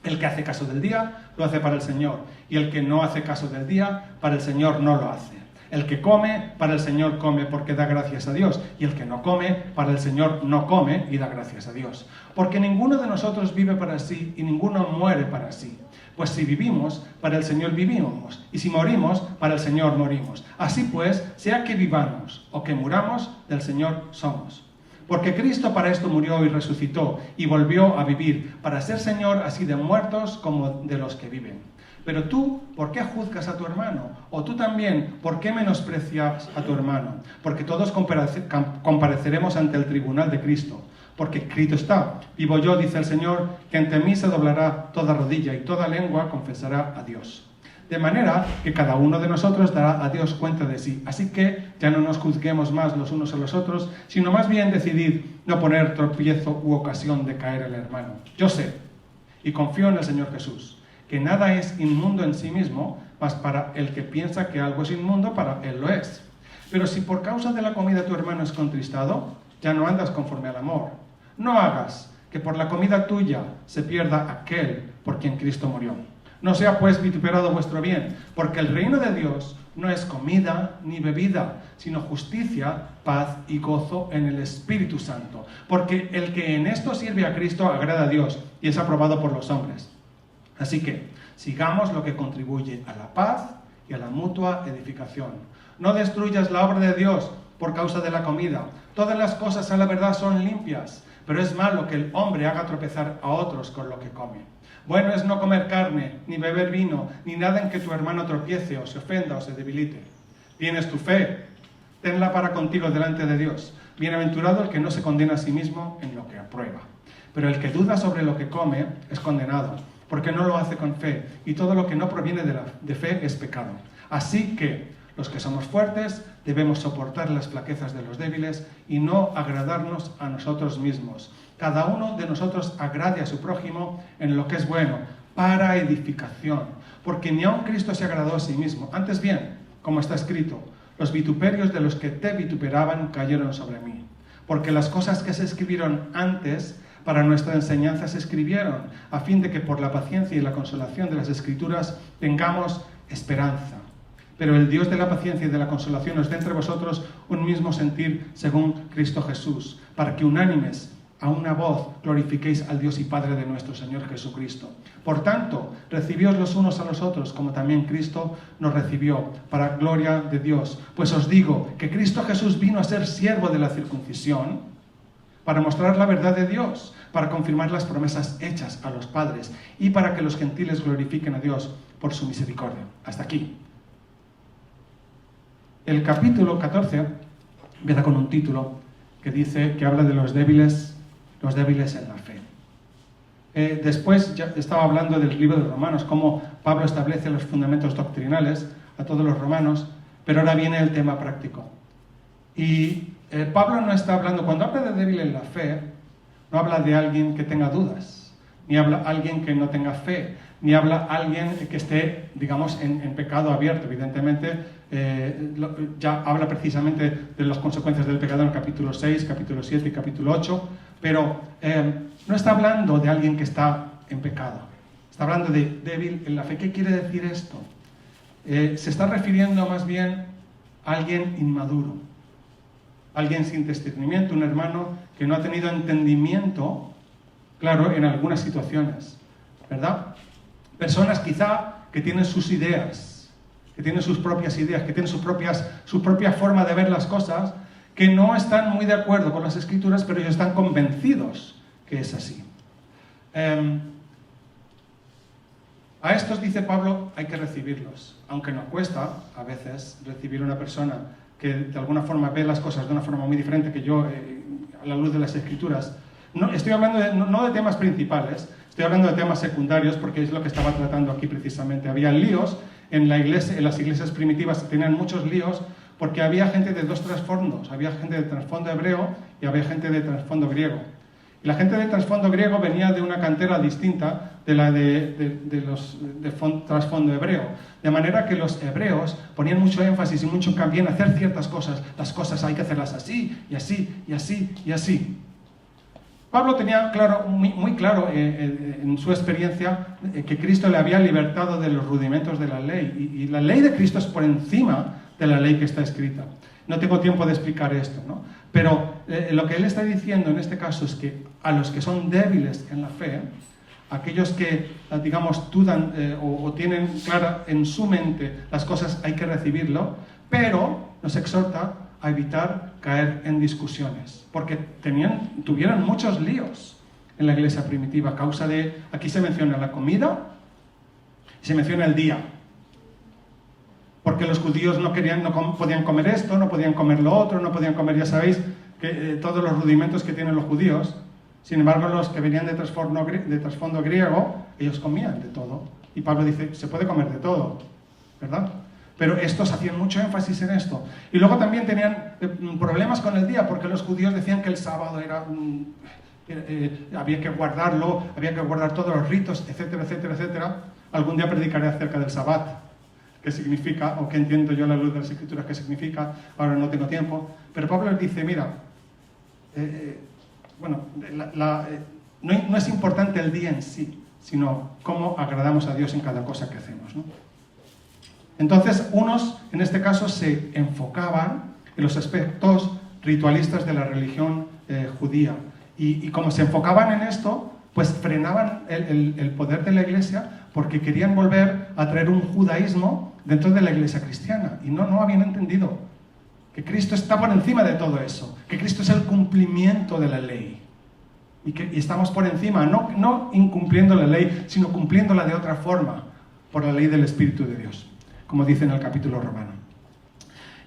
El que hace caso del día, lo hace para el Señor, y el que no hace caso del día, para el Señor no lo hace. El que come, para el Señor come porque da gracias a Dios, y el que no come, para el Señor no come y da gracias a Dios. Porque ninguno de nosotros vive para sí y ninguno muere para sí. Pues si vivimos, para el Señor vivimos, y si morimos, para el Señor morimos. Así pues, sea que vivamos o que muramos, del Señor somos. Porque Cristo para esto murió y resucitó y volvió a vivir, para ser Señor así de muertos como de los que viven. Pero tú, ¿por qué juzgas a tu hermano? O tú también, ¿por qué menosprecias a tu hermano? Porque todos compareceremos ante el tribunal de Cristo. Porque escrito está, vivo yo, dice el Señor, que ante mí se doblará toda rodilla y toda lengua confesará a Dios. De manera que cada uno de nosotros dará a Dios cuenta de sí. Así que ya no nos juzguemos más los unos a los otros, sino más bien decidid no poner tropiezo u ocasión de caer el hermano. Yo sé, y confío en el Señor Jesús, que nada es inmundo en sí mismo, mas para el que piensa que algo es inmundo, para él lo es. Pero si por causa de la comida tu hermano es contristado, ya no andas conforme al amor. No hagas que por la comida tuya se pierda aquel por quien Cristo murió. No sea pues vituperado vuestro bien, porque el reino de Dios no es comida ni bebida, sino justicia, paz y gozo en el Espíritu Santo. Porque el que en esto sirve a Cristo agrada a Dios y es aprobado por los hombres. Así que sigamos lo que contribuye a la paz y a la mutua edificación. No destruyas la obra de Dios por causa de la comida. Todas las cosas a la verdad son limpias, pero es malo que el hombre haga tropezar a otros con lo que come. Bueno es no comer carne, ni beber vino, ni nada en que tu hermano tropiece o se ofenda o se debilite. Tienes tu fe, tenla para contigo delante de Dios. Bienaventurado el que no se condena a sí mismo en lo que aprueba. Pero el que duda sobre lo que come es condenado, porque no lo hace con fe, y todo lo que no proviene de fe es pecado. Así que los que somos fuertes debemos soportar las flaquezas de los débiles y no agradarnos a nosotros mismos. Cada uno de nosotros agrade a su prójimo en lo que es bueno, para edificación. Porque ni aun Cristo se agradó a sí mismo. Antes bien, como está escrito, los vituperios de los que te vituperaban cayeron sobre mí. Porque las cosas que se escribieron antes para nuestra enseñanza se escribieron, a fin de que por la paciencia y la consolación de las Escrituras tengamos esperanza. Pero el Dios de la paciencia y de la consolación os dé entre vosotros un mismo sentir según Cristo Jesús, para que unánimes a una voz glorifiquéis al Dios y Padre de nuestro Señor Jesucristo. Por tanto, recibíos los unos a los otros, como también Cristo nos recibió, para gloria de Dios. Pues os digo que Cristo Jesús vino a ser siervo de la circuncisión, para mostrar la verdad de Dios, para confirmar las promesas hechas a los padres, y para que los gentiles glorifiquen a Dios por su misericordia. Hasta aquí. El capítulo 14 empieza con un título que habla de los débiles en la fe. Después ya estaba hablando del libro de Romanos, cómo Pablo establece los fundamentos doctrinales a todos los romanos, pero ahora viene el tema práctico. Y Pablo no está hablando, cuando habla de débil en la fe, no habla de alguien que tenga dudas, ni habla de alguien que no tenga fe, ni habla de alguien que esté, digamos, en pecado abierto. Evidentemente, ya habla precisamente de las consecuencias del pecado en el capítulo 6, capítulo 7 y capítulo 8, pero no está hablando de alguien que está en pecado. Está hablando de débil en la fe. ¿Qué quiere decir esto? Se está refiriendo más bien a alguien inmaduro, alguien sin discernimiento, un hermano que no ha tenido entendimiento, claro, en algunas situaciones, ¿verdad? Personas quizá que tienen sus ideas, que tienen sus propias ideas, que tienen su propia forma de ver las cosas, que no están muy de acuerdo con las Escrituras, pero ellos están convencidos que es así. A estos, dice Pablo, hay que recibirlos, aunque nos cuesta a veces recibir una persona que de alguna forma ve las cosas de una forma muy diferente que yo, a la luz de las Escrituras. No, estoy hablando no de temas principales, estoy hablando de temas secundarios, porque es lo que estaba tratando aquí precisamente. Había líos en la iglesia, en las iglesias primitivas tenían muchos líos, porque había gente de dos trasfondos, había gente de trasfondo hebreo y había gente de trasfondo griego. Y la gente de trasfondo griego venía de una cantera distinta, trasfondo hebreo. De manera que los hebreos ponían mucho énfasis y mucho hincapié en hacer ciertas cosas. Las cosas hay que hacerlas así, y así, y así, y así. Pablo tenía muy claro en su experiencia que Cristo le había libertado de los rudimentos de la ley. Y la ley de Cristo es por encima de la ley que está escrita. No tengo tiempo de explicar esto, ¿no? Pero lo que él está diciendo en este caso es que a los que son débiles en la fe, aquellos que, digamos, dudan o tienen clara en su mente las cosas, hay que recibirlo, pero nos exhorta a evitar caer en discusiones, porque tuvieron muchos líos en la iglesia primitiva a causa de, aquí se menciona la comida y se menciona el día, porque los judíos no podían comer esto, no podían comer lo otro, no podían comer, ya sabéis, que todos los rudimentos que tienen los judíos. Sin embargo, los que venían de trasfondo griego, ellos comían de todo. Y Pablo dice, se puede comer de todo, ¿verdad? Pero estos hacían mucho énfasis en esto. Y luego también tenían problemas con el día, porque los judíos decían que el sábado había que guardarlo, había que guardar todos los ritos, etcétera, etcétera, etcétera. Algún día predicaré acerca del sabbat, qué significa, o qué entiendo yo a la luz de las Escrituras qué significa. Ahora no tengo tiempo. Pero Pablo les dice, mira, no es importante el día en sí, sino cómo agradamos a Dios en cada cosa que hacemos, ¿no? Entonces, unos, en este caso, se enfocaban en los aspectos ritualistas de la religión judía. Y como se enfocaban en esto, pues frenaban el poder de la iglesia porque querían volver a traer un judaísmo dentro de la iglesia cristiana. Y no habían entendido que Cristo está por encima de todo eso, que Cristo es el cumplimiento de la ley. Y estamos por encima, no incumpliendo la ley, sino cumpliéndola de otra forma, por la ley del Espíritu de Dios, como dice en el capítulo romano.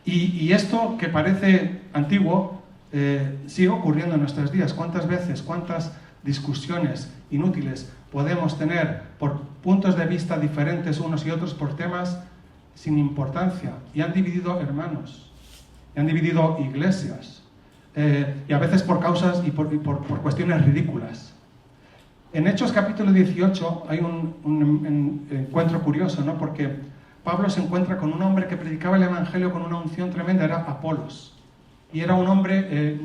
Y esto que parece antiguo, sigue ocurriendo en nuestros días. ¿Cuántas veces, cuántas discusiones inútiles podemos tener por puntos de vista diferentes unos y otros, por temas sin importancia? Y han dividido hermanos, y han dividido iglesias, y a veces por causas y por cuestiones ridículas. En Hechos capítulo 18 hay un encuentro curioso, ¿no? Porque Pablo se encuentra con un hombre que predicaba el Evangelio con una unción tremenda, era Apolos. Y era un hombre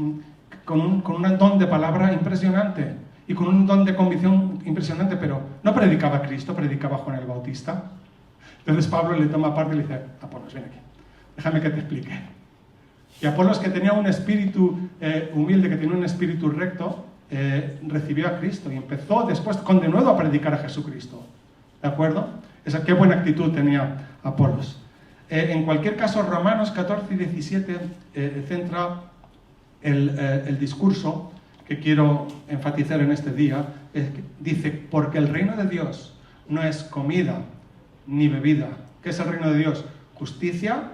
con un don de palabra impresionante y con un don de convicción impresionante, pero no predicaba a Cristo, predicaba a Juan el Bautista. Entonces Pablo le toma parte y le dice, Apolos, ven aquí, déjame que te explique. Y Apolos, que tenía un espíritu humilde, que tenía un espíritu recto, recibió a Cristo y empezó después de nuevo a predicar a Jesucristo. ¿De acuerdo? Qué buena actitud tenía Apolos. En cualquier caso, Romanos 14 y 17 centra el discurso que quiero enfatizar en este día. Dice, porque el reino de Dios no es comida ni bebida. ¿Qué es el reino de Dios? Justicia,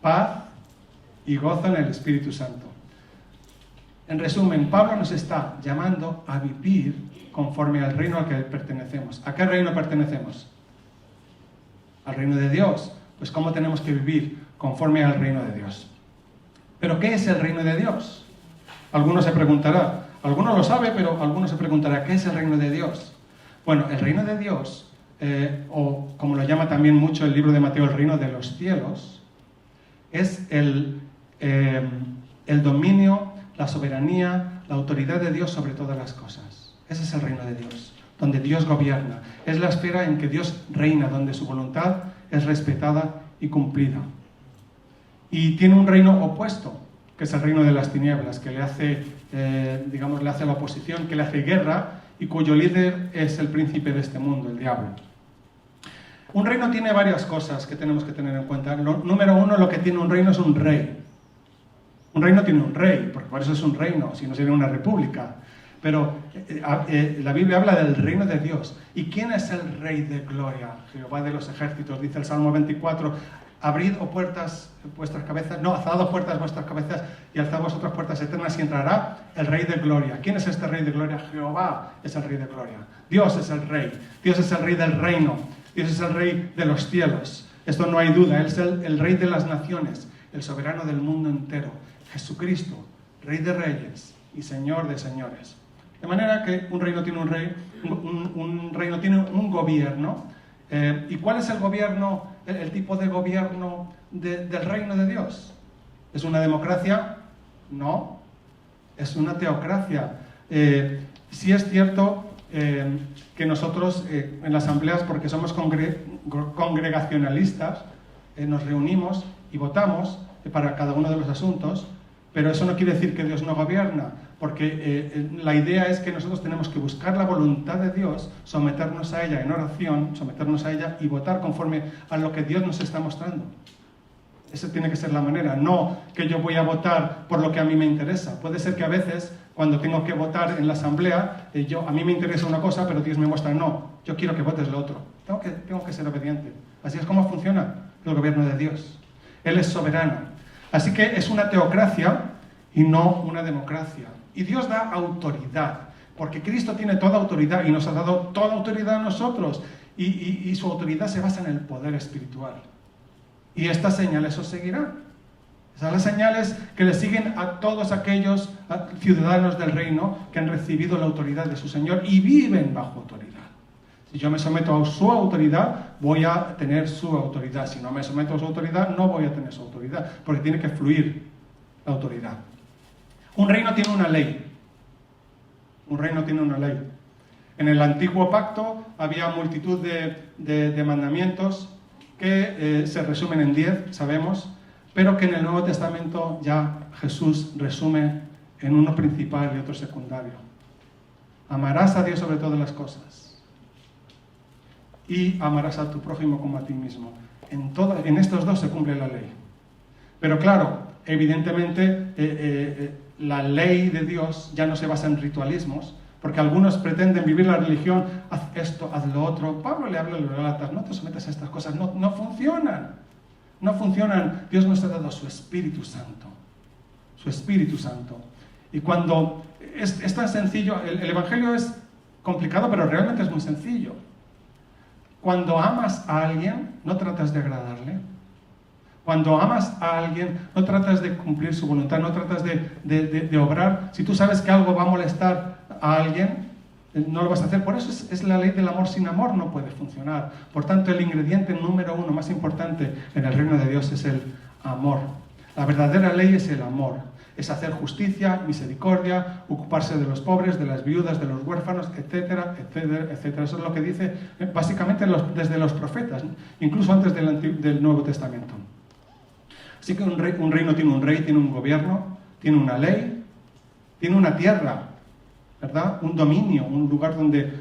paz y gozo en el Espíritu Santo. En resumen, Pablo nos está llamando a vivir conforme al reino al que pertenecemos. ¿A qué reino pertenecemos? Al reino de Dios. Pues ¿cómo tenemos que vivir? Conforme al reino de Dios. ¿Pero qué es el reino de Dios? Alguno se preguntará, alguno lo sabe, pero alguno se preguntará, ¿qué es el reino de Dios? Bueno, el reino de Dios, o como lo llama también mucho el libro de Mateo, el reino de los cielos, es el dominio, la soberanía, la autoridad de Dios sobre todas las cosas. Ese es el reino de Dios, donde Dios gobierna. Es la esfera en que Dios reina, donde su voluntad es respetada y cumplida. Y tiene un reino opuesto, que es el reino de las tinieblas, que le hace la oposición, que le hace guerra y cuyo líder es el príncipe de este mundo, el diablo. Un reino tiene varias cosas que tenemos que tener en cuenta. Número uno, lo que tiene un reino es un rey. Un reino tiene un rey, porque por eso es un reino, si no sería una república. Pero la Biblia habla del reino de Dios. ¿Y quién es el Rey de gloria? Jehová de los ejércitos, dice el Salmo 24. Abrid, oh puertas, vuestras cabezas, alzad, oh puertas, vuestras cabezas, y alzad vosotras puertas eternas, y entrará el Rey de gloria. ¿Quién es este Rey de gloria? Jehová es el Rey de gloria. Dios es el Rey. Dios es el Rey del reino. Dios es el Rey de los cielos. Esto no hay duda. Él es el Rey de las naciones, el soberano del mundo entero. Jesucristo, Rey de reyes y Señor de señores. De manera que un reino tiene un rey, un reino tiene un gobierno. ¿Y cuál es el gobierno, el tipo de gobierno del reino de Dios? ¿Es una democracia? No, es una teocracia. Sí es cierto que nosotros en las asambleas, porque somos congregacionalistas, nos reunimos y votamos para cada uno de los asuntos, pero eso no quiere decir que Dios no gobierna, porque la idea es que nosotros tenemos que buscar la voluntad de Dios, someternos a ella en oración, someternos a ella y votar conforme a lo que Dios nos está mostrando. Esa tiene que ser la manera, no que yo voy a votar por lo que a mí me interesa. Puede ser que a veces, cuando tengo que votar en la asamblea, a mí me interesa una cosa, pero Dios me muestra, no, yo quiero que votes lo otro. Tengo que ser obediente. Así es como funciona el gobierno de Dios. Él es soberano. Así que es una teocracia y no una democracia. Y Dios da autoridad, porque Cristo tiene toda autoridad y nos ha dado toda autoridad a nosotros. Y su autoridad se basa en el poder espiritual. Y estas señales os seguirán. Esas son las señales que le siguen a todos aquellos ciudadanos del reino que han recibido la autoridad de su Señor y viven bajo autoridad. Si yo me someto a su autoridad, voy a tener su autoridad. Si no me someto a su autoridad, no voy a tener su autoridad, porque tiene que fluir la autoridad. Un reino tiene una ley. Un reino tiene una ley. En el antiguo pacto había multitud de mandamientos que se resumen en 10, sabemos, pero que en el Nuevo Testamento ya Jesús resume en uno principal y otro secundario. Amarás a Dios sobre todas las cosas y amarás a tu prójimo como a ti mismo. En estos dos se cumple la ley. Pero claro, evidentemente la ley de Dios ya no se basa en ritualismos, porque algunos pretenden vivir la religión, haz esto, haz lo otro. Pablo le habla a los Gálatas, no te sometas a estas cosas, no funcionan. No funcionan. Dios nos ha dado su Espíritu Santo. Su Espíritu Santo. Y cuando es tan sencillo, el Evangelio es complicado, pero realmente es muy sencillo. Cuando amas a alguien, no tratas de agradarle. Cuando amas a alguien, no tratas de cumplir su voluntad, no tratas de obrar. Si tú sabes que algo va a molestar a alguien, no lo vas a hacer. Por eso es la ley del amor. Sin amor no puede funcionar. Por tanto, el ingrediente número uno más importante en el reino de Dios es el amor. La verdadera ley es el amor. Es hacer justicia, misericordia, ocuparse de los pobres, de las viudas, de los huérfanos, etcétera, etcétera, etcétera. Eso es lo que dice básicamente desde los profetas, incluso antes del Nuevo Testamento. Así que un reino tiene un rey, tiene un gobierno, tiene una ley, tiene una tierra, ¿verdad? Un dominio, un lugar donde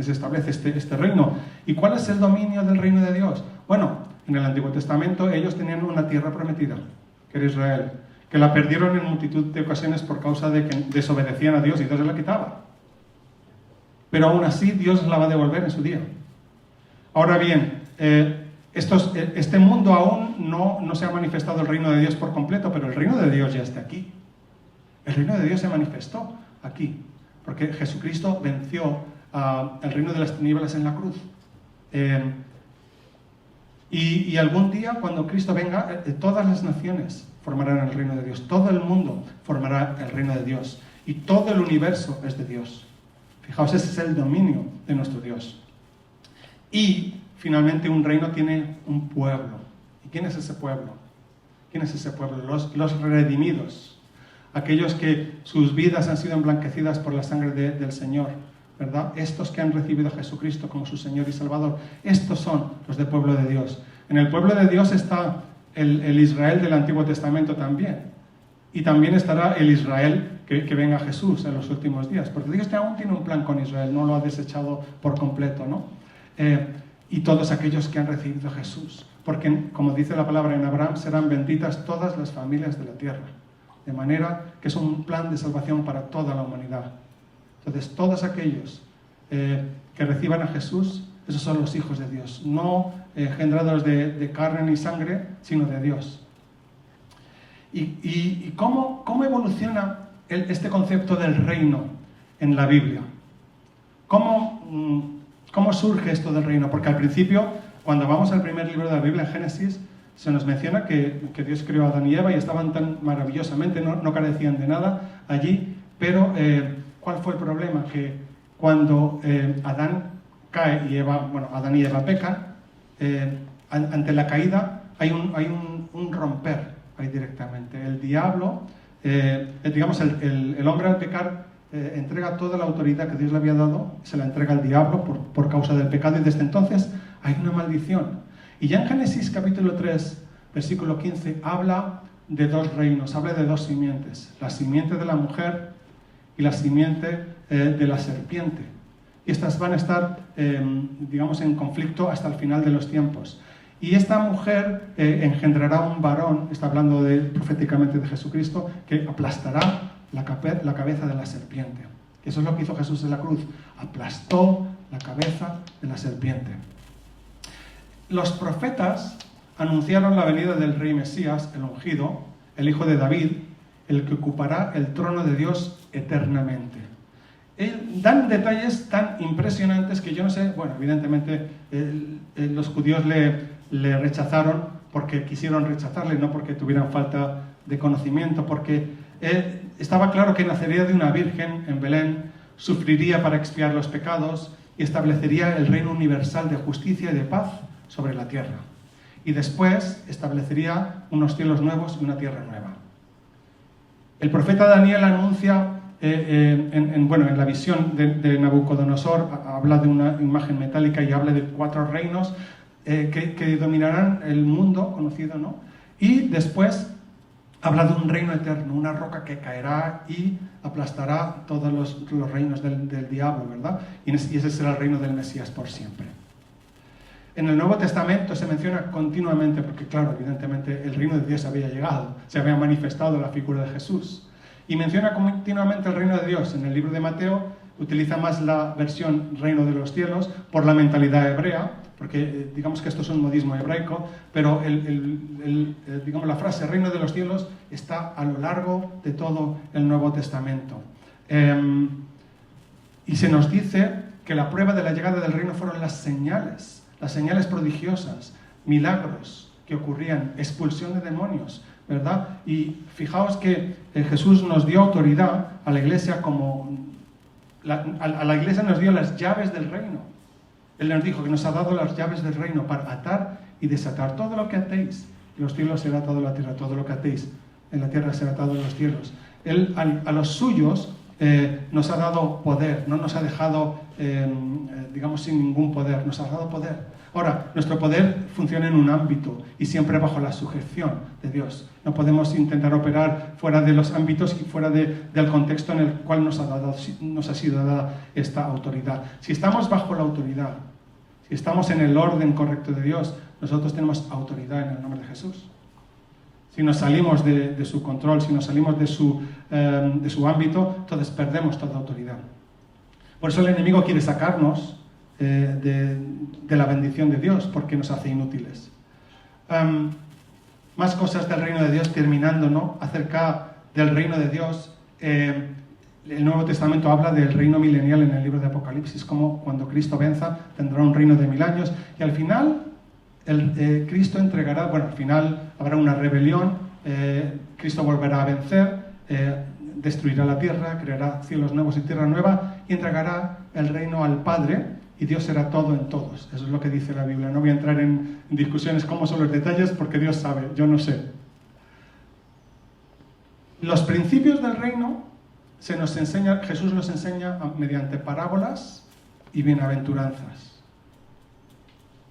se establece este reino. ¿Y cuál es el dominio del reino de Dios? Bueno, en el Antiguo Testamento ellos tenían una tierra prometida, que era Israel, que la perdieron en multitud de ocasiones por causa de que desobedecían a Dios y Dios se la quitaba. Pero aún así Dios la va a devolver en su día. Ahora bien, este mundo aún no se ha manifestado el reino de Dios por completo, pero el reino de Dios ya está aquí. El reino de Dios se manifestó aquí, porque Jesucristo venció el reino de las tinieblas en la cruz. Y algún día, cuando Cristo venga, todas las naciones formarán el reino de Dios. Todo el mundo formará el reino de Dios. Y todo el universo es de Dios. Fijaos, ese es el dominio de nuestro Dios. Y finalmente un reino tiene un pueblo. ¿Y quién es ese pueblo? ¿Quién es ese pueblo? Los redimidos. Aquellos que sus vidas han sido emblanquecidas por la sangre del Señor, ¿verdad? Estos que han recibido a Jesucristo como su Señor y Salvador. Estos son los del pueblo de Dios. En el pueblo de Dios está el Israel del Antiguo Testamento también. Y también estará el Israel que venga Jesús en los últimos días. Porque Dios aún tiene un plan con Israel, no lo ha desechado por completo, ¿no? Y todos aquellos que han recibido a Jesús. Porque, como dice la palabra en Abraham, serán benditas todas las familias de la tierra. De manera que es un plan de salvación para toda la humanidad. Entonces, todos aquellos que reciban a Jesús, esos son los hijos de Dios. No engendrados de carne ni sangre, sino de Dios. ¿Y cómo evoluciona este concepto del reino en la Biblia? ¿Cómo surge esto del reino? Porque al principio, cuando vamos al primer libro de la Biblia, en Génesis, se nos menciona que Dios creó a Adán y Eva y estaban tan maravillosamente, no carecían de nada allí, pero ¿cuál fue el problema? Que cuando Adán cae y Eva, bueno, Adán y Eva pecan, ante la caída hay un romper ahí directamente. El diablo, digamos, el hombre al pecar entrega toda la autoridad que Dios le había dado, se la entrega al diablo por causa del pecado, y desde entonces hay una maldición. Y ya en Génesis capítulo 3, versículo 15, habla de dos reinos, habla de dos simientes, la simiente de la mujer y la simiente de la serpiente. Y estas van a estar, digamos, en conflicto hasta el final de los tiempos. Y esta mujer engendrará un varón, está hablando proféticamente de Jesucristo, que aplastará la cabeza de la serpiente. Eso es lo que hizo Jesús en la cruz, aplastó la cabeza de la serpiente. Los profetas anunciaron la venida del rey Mesías, el ungido, el hijo de David, el que ocupará el trono de Dios eternamente. Dan detalles tan impresionantes que yo no sé, bueno, evidentemente los judíos le rechazaron porque quisieron rechazarle, no porque tuvieran falta de conocimiento, porque estaba claro que nacería de una virgen en Belén, sufriría para expiar los pecados y establecería el reino universal de justicia y de paz sobre la tierra. Y después establecería unos cielos nuevos y una tierra nueva. El profeta Daniel anuncia, en la visión de Nabucodonosor, habla de una imagen metálica y habla de 4 reinos que dominarán el mundo conocido, ¿no? Y después habla de un reino eterno, una roca que caerá y aplastará todos los reinos del diablo, ¿verdad? Y ese será el reino del Mesías por siempre. En el Nuevo Testamento se menciona continuamente, porque claro, evidentemente el reino de Dios había llegado, se había manifestado la figura de Jesús. Y menciona continuamente el reino de Dios. En el libro de Mateo utiliza más la versión reino de los cielos por la mentalidad hebrea, porque digamos que esto es un modismo hebraico, pero digamos, la frase reino de los cielos está a lo largo de todo el Nuevo Testamento. Y se nos dice que la prueba de la llegada del reino fueron las señales prodigiosas, milagros que ocurrían, expulsión de demonios, ¿verdad? Y fijaos que Jesús nos dio autoridad a la iglesia a la iglesia nos dio las llaves del reino. Él nos dijo que nos ha dado las llaves del reino para atar y desatar todo lo que atéis. En los cielos será atado en la tierra, todo lo que atéis en la tierra será atado en los cielos. Él a los suyos nos ha dado poder, no nos ha dejado, digamos, sin ningún poder, nos ha dado poder. Ahora, nuestro poder funciona en un ámbito y siempre bajo la sujeción de Dios. No podemos intentar operar fuera de los ámbitos y fuera del contexto en el cual nos ha sido dada esta autoridad. Si estamos bajo la autoridad, si estamos en el orden correcto de Dios, nosotros tenemos autoridad en el nombre de Jesús. Si nos salimos de su control, si nos salimos de su ámbito, entonces perdemos toda autoridad. Por eso el enemigo quiere sacarnos de la bendición de Dios, porque nos hace inútiles. Más cosas del reino de Dios, terminando, ¿no? Acerca del reino de Dios. El Nuevo Testamento habla del reino milenial en el libro de Apocalipsis, como cuando Cristo venza tendrá un reino de 1000 años, y al final Cristo entregará, bueno, al final habrá una rebelión, Cristo volverá a vencer, destruirá la tierra, creará cielos nuevos y tierra nueva, y entregará el reino al Padre, y Dios será todo en todos. Eso es lo que dice la Biblia. No voy a entrar en discusiones cómo son los detalles, porque Dios sabe, yo no sé. Los principios del reino Jesús nos enseña mediante parábolas y bienaventuranzas.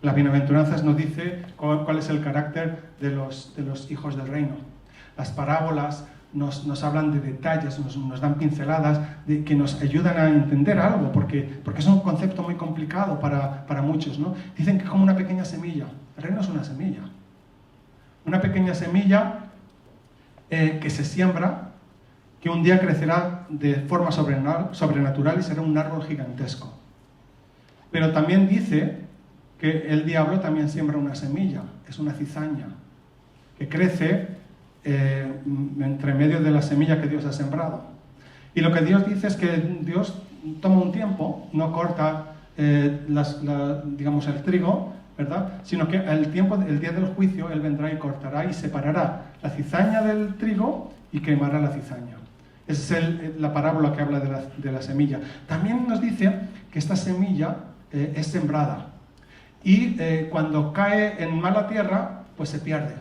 Las bienaventuranzas nos dice cuál es el carácter de los hijos del reino. Las parábolas nos hablan de detalles, nos dan pinceladas que nos ayudan a entender algo, porque es un concepto muy complicado para muchos, ¿no? Dicen que es como una pequeña semilla. El reino es una semilla. Una pequeña semilla que se siembra, que un día crecerá de forma sobrenatural y será un árbol gigantesco. Pero también dice que el diablo también siembra una semilla, es una cizaña, que crece entre medio de la semilla que Dios ha sembrado. Y lo que Dios dice es que Dios toma un tiempo, no corta digamos el trigo, ¿verdad? Sino que el día del juicio Él vendrá y cortará y separará la cizaña del trigo y quemará la cizaña. Es la parábola que habla de la semilla. También nos dice que esta semilla es sembrada. Y cuando cae en mala tierra, pues se pierde.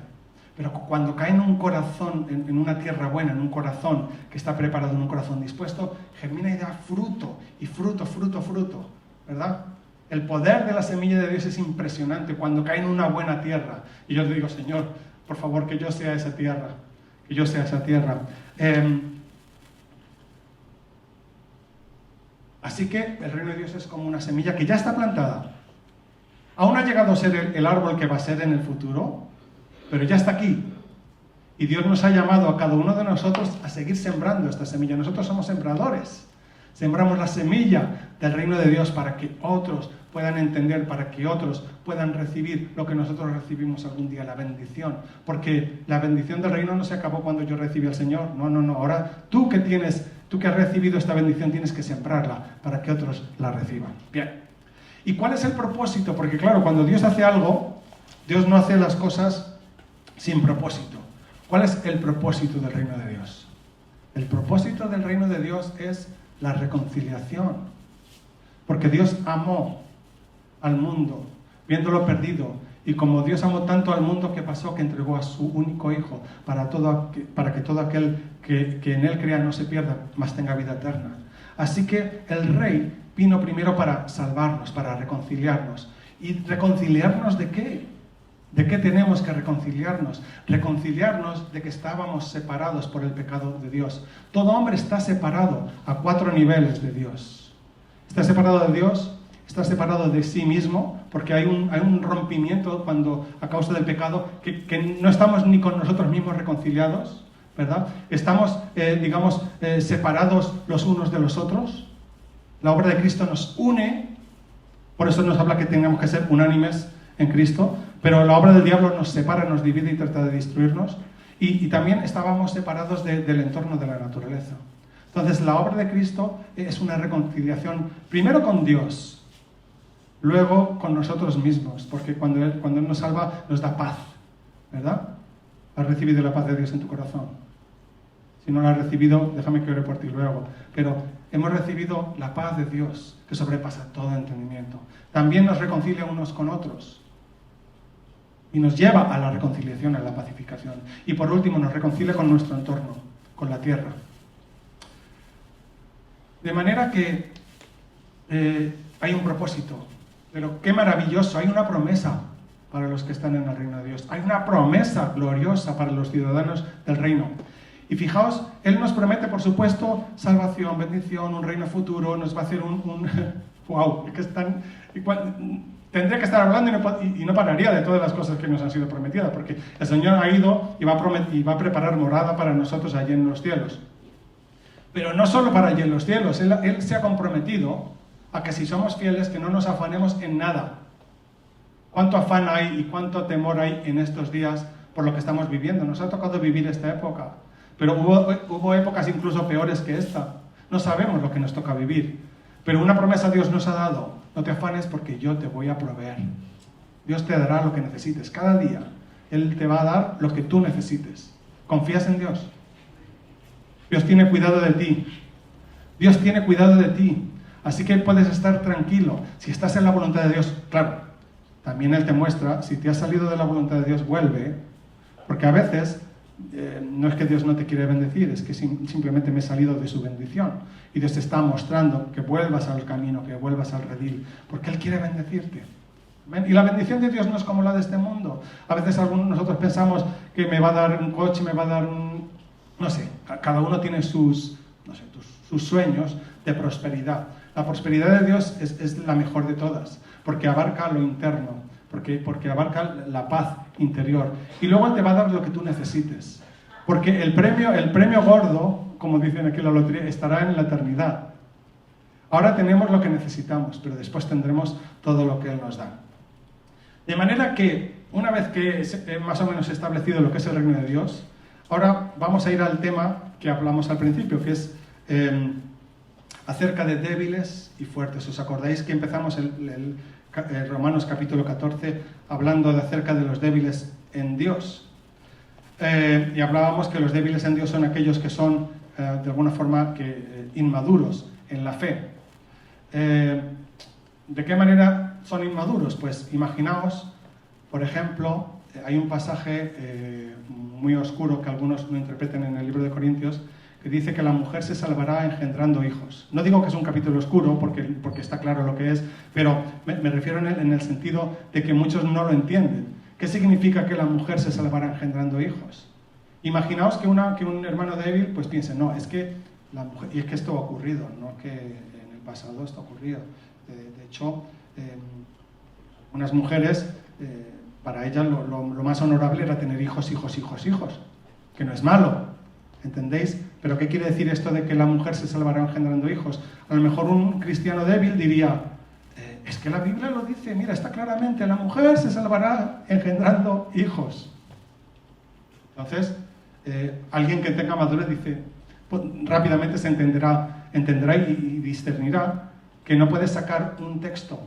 Pero cuando cae en un corazón, en una tierra buena, en un corazón que está preparado, en un corazón dispuesto, germina y da fruto, y fruto, fruto, fruto, ¿verdad? El poder de la semilla de Dios es impresionante cuando cae en una buena tierra. Y yo le digo, Señor, por favor, que yo sea esa tierra, que yo sea esa tierra. Así que el reino de Dios es como una semilla que ya está plantada. Aún no ha llegado a ser el árbol que va a ser en el futuro, pero ya está aquí. Y Dios nos ha llamado a cada uno de nosotros a seguir sembrando esta semilla. Nosotros somos sembradores. Sembramos la semilla del reino de Dios para que otros puedan entender, para que otros puedan recibir lo que nosotros recibimos algún día, la bendición. Porque la bendición del reino no se acabó cuando yo recibí al Señor. No, no, no. Ahora tú que has recibido esta bendición tienes que sembrarla para que otros la reciban. Bien. ¿Y cuál es el propósito? Porque claro, cuando Dios hace algo, Dios no hace las cosas sin propósito. ¿Cuál es el propósito del reino de Dios? El propósito del reino de Dios es la reconciliación. Porque Dios amó al mundo, viéndolo perdido. Y como Dios amó tanto al mundo, ¿qué pasó? Que entregó a su único Hijo para que todo aquel que en Él crea no se pierda, mas tenga vida eterna. Así que el Rey vino primero para salvarnos, para reconciliarnos. ¿Y reconciliarnos de qué? ¿De qué tenemos que reconciliarnos? Reconciliarnos de que estábamos separados por el pecado de Dios. Todo hombre está separado a 4 niveles de Dios. Está separado de Dios, está separado de sí mismo, porque hay un rompimiento cuando, a causa del pecado, que no estamos ni con nosotros mismos reconciliados, ¿verdad? Estamos, separados los unos de los otros. La obra de Cristo nos une, por eso nos habla que tengamos que ser unánimes en Cristo, pero la obra del diablo nos separa, nos divide y trata de destruirnos. Y también estábamos separados del entorno de la naturaleza. Entonces la obra de Cristo es una reconciliación, primero con Dios, luego con nosotros mismos, porque cuando Él nos salva nos da paz, ¿verdad? ¿Has recibido la paz de Dios en tu corazón? Si no la has recibido, déjame que ore por ti luego. Pero hemos recibido la paz de Dios, que sobrepasa todo entendimiento. También nos reconcilia unos con otros. Y nos lleva a la reconciliación, a la pacificación. Y por último, nos reconcilia con nuestro entorno, con la tierra. De manera que hay un propósito. Pero qué maravilloso, hay una promesa para los que están en el reino de Dios. Hay una promesa gloriosa para los ciudadanos del reino. Y fijaos, Él nos promete, por supuesto, salvación, bendición, un reino futuro, nos va a hacer ¡wow! Tendría que estar hablando y no pararía de todas las cosas que nos han sido prometidas, porque el Señor ha ido y va a preparar morada para nosotros allí en los cielos. Pero no solo para allí en los cielos, Él se ha comprometido a que si somos fieles, que no nos afanemos en nada. ¿Cuánto afán hay y cuánto temor hay en estos días por lo que estamos viviendo? Nos ha tocado vivir esta época. Pero hubo épocas incluso peores que esta. No sabemos lo que nos toca vivir. Pero una promesa Dios nos ha dado. No te afanes porque yo te voy a proveer. Dios te dará lo que necesites. Cada día Él te va a dar lo que tú necesites. ¿Confías en Dios? Dios tiene cuidado de ti. Dios tiene cuidado de ti. Así que puedes estar tranquilo. Si estás en la voluntad de Dios, claro, también Él te muestra, si te has salido de la voluntad de Dios, vuelve. Porque a veces no es que Dios no te quiere bendecir, es que simplemente me he salido de su bendición. Y Dios te está mostrando que vuelvas al camino, que vuelvas al redil, porque Él quiere bendecirte. ¿Ven? Y la bendición de Dios no es como la de este mundo. A veces nosotros pensamos que me va a dar un coche, me va a dar no sé, cada uno tiene sus sueños de prosperidad. La prosperidad de Dios es la mejor de todas, porque abarca lo interno, porque abarca la paz interior. Y luego Él te va a dar lo que tú necesites. Porque el premio gordo, como dicen aquí en la lotería, estará en la eternidad. Ahora tenemos lo que necesitamos, pero después tendremos todo lo que Él nos da. De manera que, una vez que más o menos establecido lo que es el reino de Dios, ahora vamos a ir al tema que hablamos al principio, que es acerca de débiles y fuertes. ¿Os acordáis que empezamos el Romanos capítulo 14 hablando acerca de los débiles en Dios? Y hablábamos que los débiles en Dios son aquellos que son de alguna forma inmaduros en la fe. ¿De qué manera son inmaduros? Pues imaginaos, por ejemplo, hay un pasaje muy oscuro que algunos lo interpreten en el libro de Corintios, que dice que la mujer se salvará engendrando hijos. No digo que es un capítulo oscuro, porque está claro lo que es, pero me refiero en el sentido de que muchos no lo entienden. ¿Qué significa que la mujer se salvará engendrando hijos? Imaginaos que un hermano débil pues piense, no, es que la mujer, y es que esto ha ocurrido, no que en el pasado esto ha ocurrido. De hecho, unas mujeres, para ellas lo más honorable era tener hijos, que no es malo, ¿entendéis? Pero ¿qué quiere decir esto de que la mujer se salvará engendrando hijos? A lo mejor un cristiano débil diría, es que la Biblia lo dice, mira, está claramente, la mujer se salvará engendrando hijos. Entonces, alguien que tenga madurez dice, pues, rápidamente se entenderá y discernirá que no puede sacar un texto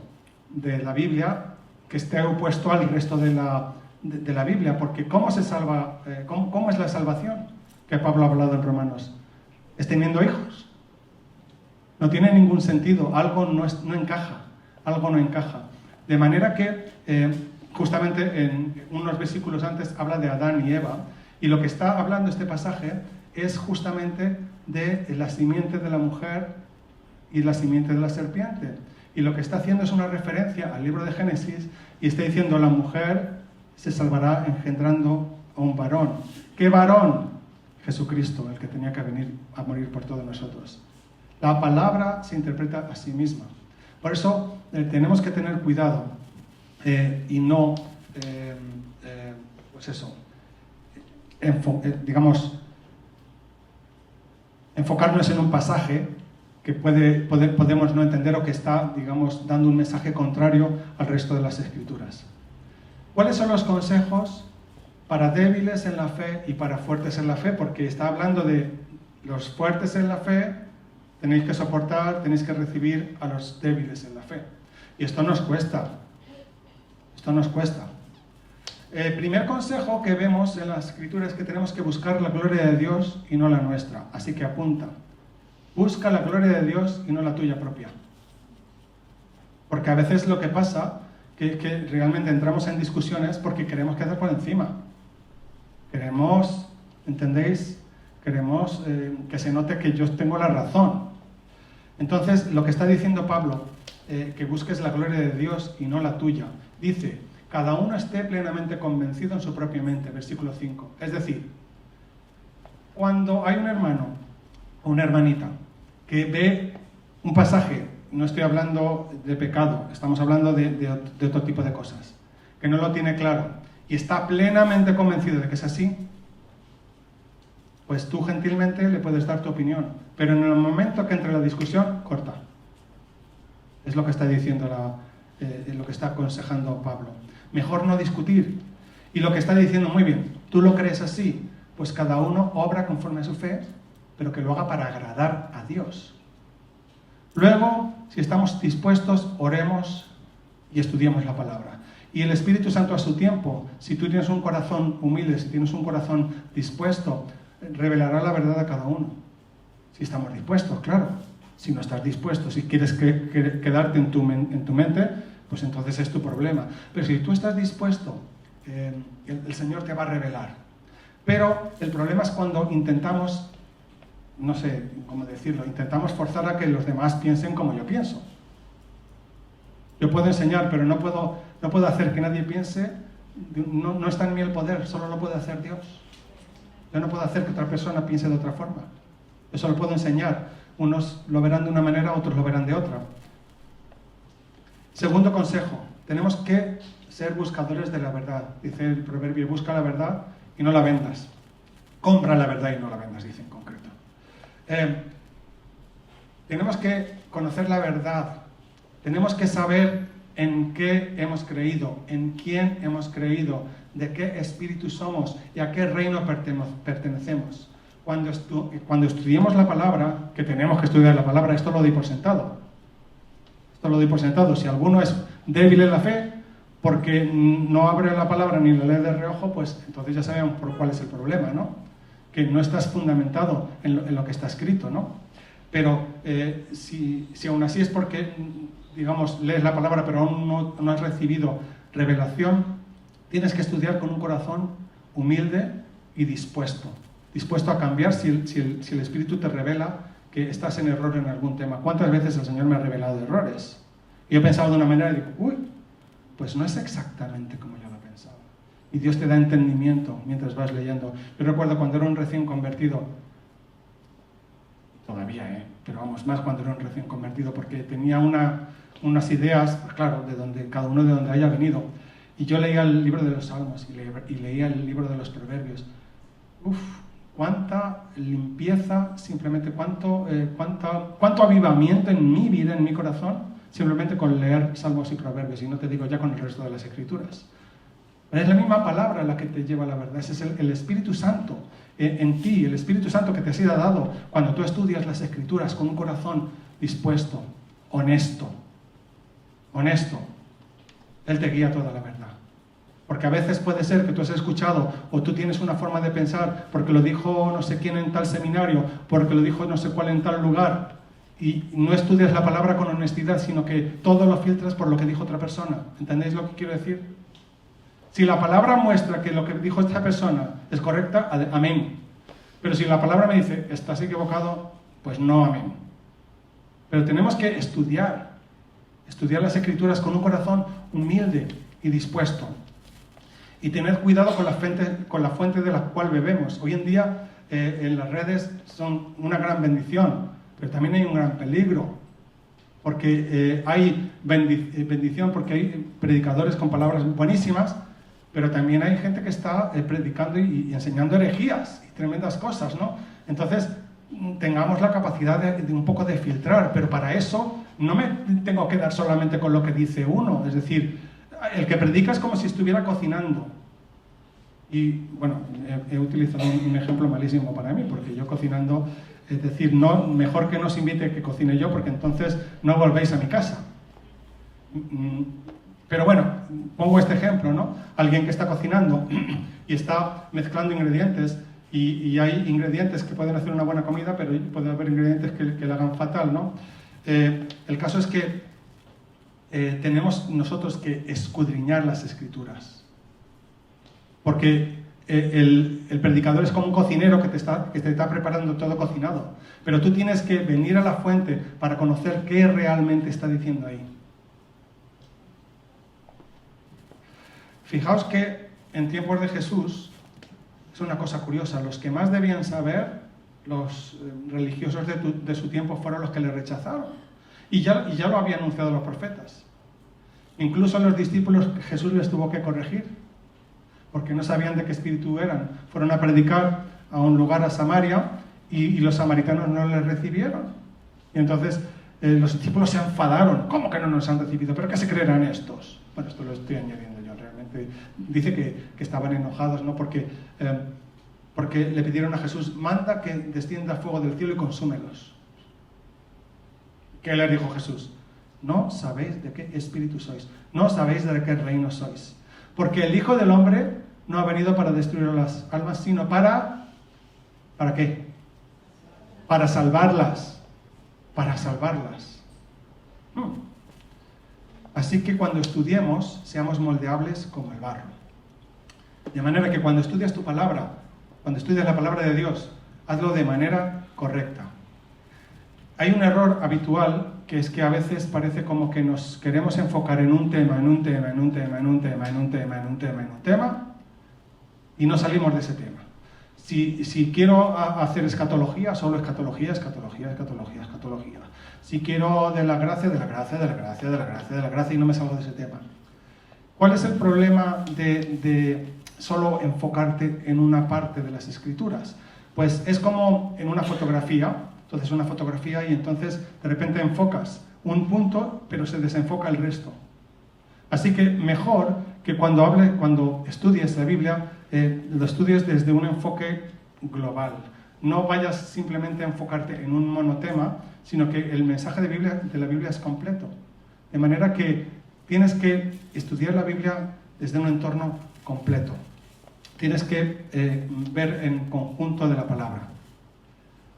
de la Biblia que esté opuesto al resto de la Biblia, porque ¿cómo se salva? ¿Cómo es la salvación que Pablo ha hablado en Romanos? Es teniendo hijos. No tiene ningún sentido, algo no encaja. De manera que, justamente en unos versículos antes, habla de Adán y Eva, y lo que está hablando este pasaje es justamente de la simiente de la mujer y la simiente de la serpiente. Y lo que está haciendo es una referencia al libro de Génesis, y está diciendo, la mujer se salvará engendrando a un varón. ¿Qué varón? Jesucristo, el que tenía que venir a morir por todos nosotros. La palabra se interpreta a sí misma. Por eso tenemos que tener cuidado y no, pues eso, enfocarnos en un pasaje que podemos no entender o que está, digamos, dando un mensaje contrario al resto de las Escrituras. ¿Cuáles son los consejos para débiles en la fe y para fuertes en la fe? Porque está hablando de los fuertes en la fe, tenéis que soportar, tenéis que recibir a los débiles en la fe. Y esto nos cuesta. El primer consejo que vemos en las Escrituras es que tenemos que buscar la gloria de Dios y no la nuestra. Así que apunta. Busca la gloria de Dios y no la tuya propia. Porque a veces lo que pasa que realmente entramos en discusiones porque queremos quedar por encima. Queremos, ¿entendéis? Queremos que se note que yo tengo la razón. Entonces, lo que está diciendo Pablo, que busques la gloria de Dios y no la tuya, dice, cada uno esté plenamente convencido en su propia mente, versículo 5. Es decir, cuando hay un hermano o una hermanita que ve un pasaje, no estoy hablando de pecado, estamos hablando de otro tipo de cosas, que no lo tiene claro y está plenamente convencido de que es así, pues tú gentilmente le puedes dar tu opinión, pero en el momento que entre la discusión, corta. Es lo que está diciendo, lo que está aconsejando Pablo. Mejor no discutir. Y lo que está diciendo, muy bien, tú lo crees así, pues cada uno obra conforme a su fe, pero que lo haga para agradar a Dios. Luego, si estamos dispuestos, oremos y estudiemos la palabra. Y el Espíritu Santo a su tiempo, si tú tienes un corazón humilde, si tienes un corazón dispuesto, revelará la verdad a cada uno. Si estamos dispuestos, claro. Si no estás dispuesto, si quieres quedarte en tu mente, pues entonces es tu problema. Pero si tú estás dispuesto, el Señor te va a revelar. Pero el problema es cuando intentamos, no sé cómo decirlo, intentamos forzar a que los demás piensen como yo pienso. Yo puedo enseñar, pero no puedo hacer que nadie piense, no está en mí el poder, solo lo puede hacer Dios. Yo no puedo hacer que otra persona piense de otra forma. Yo solo puedo enseñar. Unos lo verán de una manera, otros lo verán de otra. Segundo consejo, tenemos que ser buscadores de la verdad. Dice el proverbio, busca la verdad y no la vendas. Compra la verdad y no la vendas, dice en concreto. Tenemos que conocer la verdad. Tenemos que saber en qué hemos creído, en quién hemos creído, de qué espíritu somos y a qué reino pertenecemos. Cuando estudiemos la palabra, que tenemos que estudiar la palabra, esto lo doy por sentado. Si alguno es débil en la fe, porque no abre la palabra ni la lee de reojo, pues entonces ya sabemos por cuál es el problema, ¿no? que no estás fundamentado en lo que está escrito, ¿no? Pero si aún así es porque, digamos, lees la palabra pero aún no has recibido revelación, tienes que estudiar con un corazón humilde y dispuesto a cambiar si el Espíritu te revela que estás en error en algún tema. ¿Cuántas veces el Señor me ha revelado errores? Y he pensado de una manera y digo, uy, pues no es exactamente como yo lo pensaba. Y Dios te da entendimiento mientras vas leyendo. Yo recuerdo cuando era un recién convertido, todavía, pero vamos, más cuando era un recién convertido, porque tenía unas ideas, claro, cada uno de donde haya venido. Y yo leía el libro de los Salmos y leía el libro de los Proverbios. Uf, cuánta limpieza, simplemente cuánto avivamiento en mi vida, en mi corazón, simplemente con leer Salmos y Proverbios, y no te digo ya con el resto de las Escrituras. Pero es la misma palabra la que te lleva a la verdad. Ese es el Espíritu Santo en ti, el Espíritu Santo que te ha sido dado cuando tú estudias las Escrituras con un corazón dispuesto, honesto. Él te guía toda la verdad. Porque a veces puede ser que tú has escuchado o tú tienes una forma de pensar porque lo dijo no sé quién en tal seminario, porque lo dijo no sé cuál en tal lugar, y no estudias la palabra con honestidad, sino que todo lo filtras por lo que dijo otra persona. ¿Entendéis lo que quiero decir? Si la palabra muestra que lo que dijo esta persona es correcta, amén. Pero si la palabra me dice, estás equivocado, pues no, amén. Pero tenemos que estudiar las Escrituras con un corazón humilde y dispuesto. Y tener cuidado con la fuente de la cual bebemos. Hoy en día en las redes son una gran bendición, pero también hay un gran peligro. Porque hay bendición, porque hay predicadores con palabras buenísimas, pero también hay gente que está predicando y enseñando herejías y tremendas cosas, ¿no? Entonces, tengamos la capacidad de un poco de filtrar, pero para eso no me tengo que dar solamente con lo que dice uno. Es decir, el que predica es como si estuviera cocinando. Y, bueno, he utilizado un ejemplo malísimo para mí, porque yo cocinando, es decir, no, mejor que no os invite que cocine yo, porque entonces no volvéis a mi casa. Pero bueno, pongo este ejemplo, ¿no? Alguien que está cocinando y está mezclando ingredientes, y hay ingredientes que pueden hacer una buena comida, pero puede haber ingredientes que la hagan fatal, ¿no? El caso es que tenemos nosotros que escudriñar las Escrituras. Porque el predicador es como un cocinero que te está preparando todo cocinado. Pero tú tienes que venir a la fuente para conocer qué realmente está diciendo ahí. Fijaos que en tiempos de Jesús, es una cosa curiosa, los que más debían saber, los religiosos de su tiempo, fueron los que le rechazaron. Y ya lo habían anunciado los profetas. Incluso a los discípulos Jesús les tuvo que corregir, porque no sabían de qué espíritu eran. Fueron a predicar a un lugar, a Samaria, y los samaritanos no les recibieron. Y entonces los discípulos se enfadaron. ¿Cómo que no nos han recibido? ¿Pero qué se creerán estos? Bueno, esto lo estoy añadiendo yo. Realmente dice que estaban enojados, ¿no? Porque le pidieron a Jesús, manda que descienda fuego del cielo y consúmelos. ¿Qué le dijo Jesús? No sabéis de qué espíritu sois. No sabéis de qué reino sois. Porque el Hijo del Hombre no ha venido para destruir las almas, sino ¿para qué? Para salvarlas. Para salvarlas. Así que cuando estudiemos, seamos moldeables como el barro. De manera que cuando estudias tu palabra, cuando estudias la palabra de Dios, hazlo de manera correcta. Hay un error habitual, que es que a veces parece como que nos queremos enfocar en un tema, y no salimos de ese tema. Si quiero hacer escatología, solo escatología. Si quiero de la gracia, y no me salgo de ese tema. ¿Cuál es el problema de solo enfocarte en una parte de las Escrituras? Pues es como en una fotografía. Entonces una fotografía y entonces de repente enfocas un punto, pero se desenfoca el resto. Así que mejor que cuando estudies la Biblia, lo estudies desde un enfoque global. No vayas simplemente a enfocarte en un monotema, sino que el mensaje de la Biblia es completo. De manera que tienes que estudiar la Biblia desde un entorno completo. tienes que ver en conjunto de la palabra.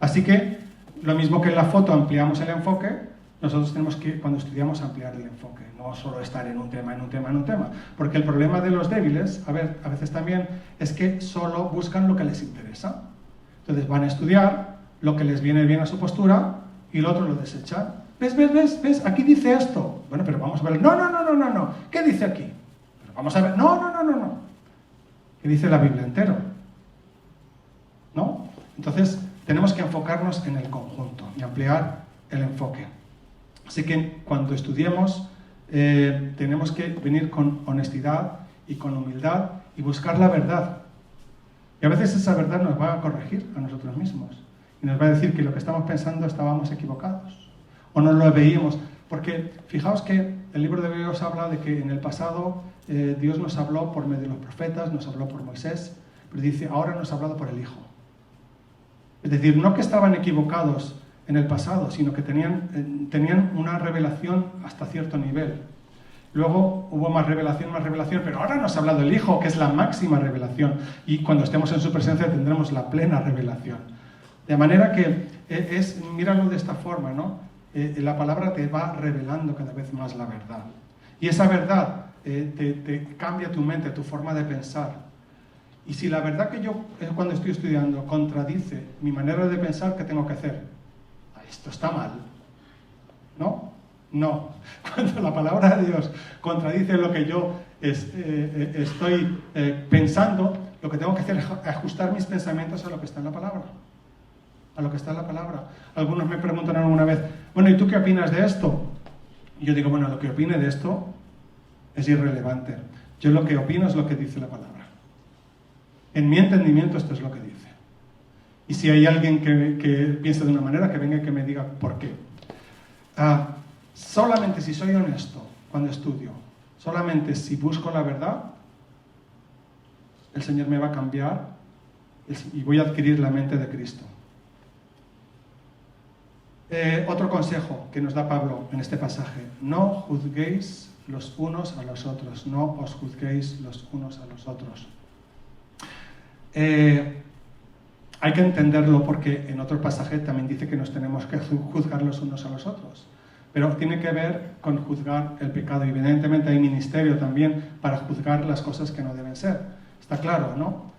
Así que, lo mismo que en la foto ampliamos el enfoque, nosotros tenemos que, cuando estudiamos, ampliar el enfoque, no solo estar en un tema, porque el problema de los débiles, a veces también, es que solo buscan lo que les interesa. Entonces van a estudiar lo que les viene bien a su postura y lo otro lo desechan. ¿Ves? Aquí dice esto. Bueno, pero vamos a ver. No. ¿Qué dice aquí? Pero vamos a ver. No. ¿Qué dice la Biblia entero? ¿No? Entonces, tenemos que enfocarnos en el conjunto y ampliar el enfoque. Así que cuando estudiemos, tenemos que venir con honestidad y con humildad y buscar la verdad. Y a veces esa verdad nos va a corregir a nosotros mismos y nos va a decir que lo que estamos pensando estábamos equivocados o no lo veíamos. Porque fijaos que el libro de Hebreos habla de que en el pasado Dios nos habló por medio de los profetas, nos habló por Moisés, pero dice, ahora nos ha hablado por el Hijo. Es decir, no que estaban equivocados en el pasado, sino que tenían una revelación hasta cierto nivel. Luego hubo más revelación, pero ahora nos ha hablado el Hijo, que es la máxima revelación, y cuando estemos en su presencia tendremos la plena revelación. De manera que míralo de esta forma, ¿no? La palabra te va revelando cada vez más la verdad. Y esa verdad te cambia tu mente, tu forma de pensar. Y si la verdad que yo cuando estoy estudiando contradice mi manera de pensar, ¿qué tengo que hacer? Esto está mal. ¿No? No. Cuando la palabra de Dios contradice lo que yo estoy pensando, lo que tengo que hacer es ajustar mis pensamientos a lo que está en la palabra. A lo que está en la palabra. Algunos me preguntan alguna vez, bueno, ¿y tú qué opinas de esto? Y yo digo, bueno, lo que opine de esto es irrelevante. Yo lo que opino es lo que dice la palabra. En mi entendimiento esto es lo que dice. Y si hay alguien que piensa de una manera, que venga y que me diga por qué. Solamente si soy honesto cuando estudio, solamente si busco la verdad, el Señor me va a cambiar y voy a adquirir la mente de Cristo. Otro consejo que nos da Pablo en este pasaje: no juzguéis los unos a los otros, no os juzguéis los unos a los otros. Hay que entenderlo porque en otro pasaje también dice que nos tenemos que juzgar los unos a los otros, pero tiene que ver con juzgar el pecado. Y evidentemente hay ministerio también para juzgar las cosas que no deben ser, está claro, ¿no?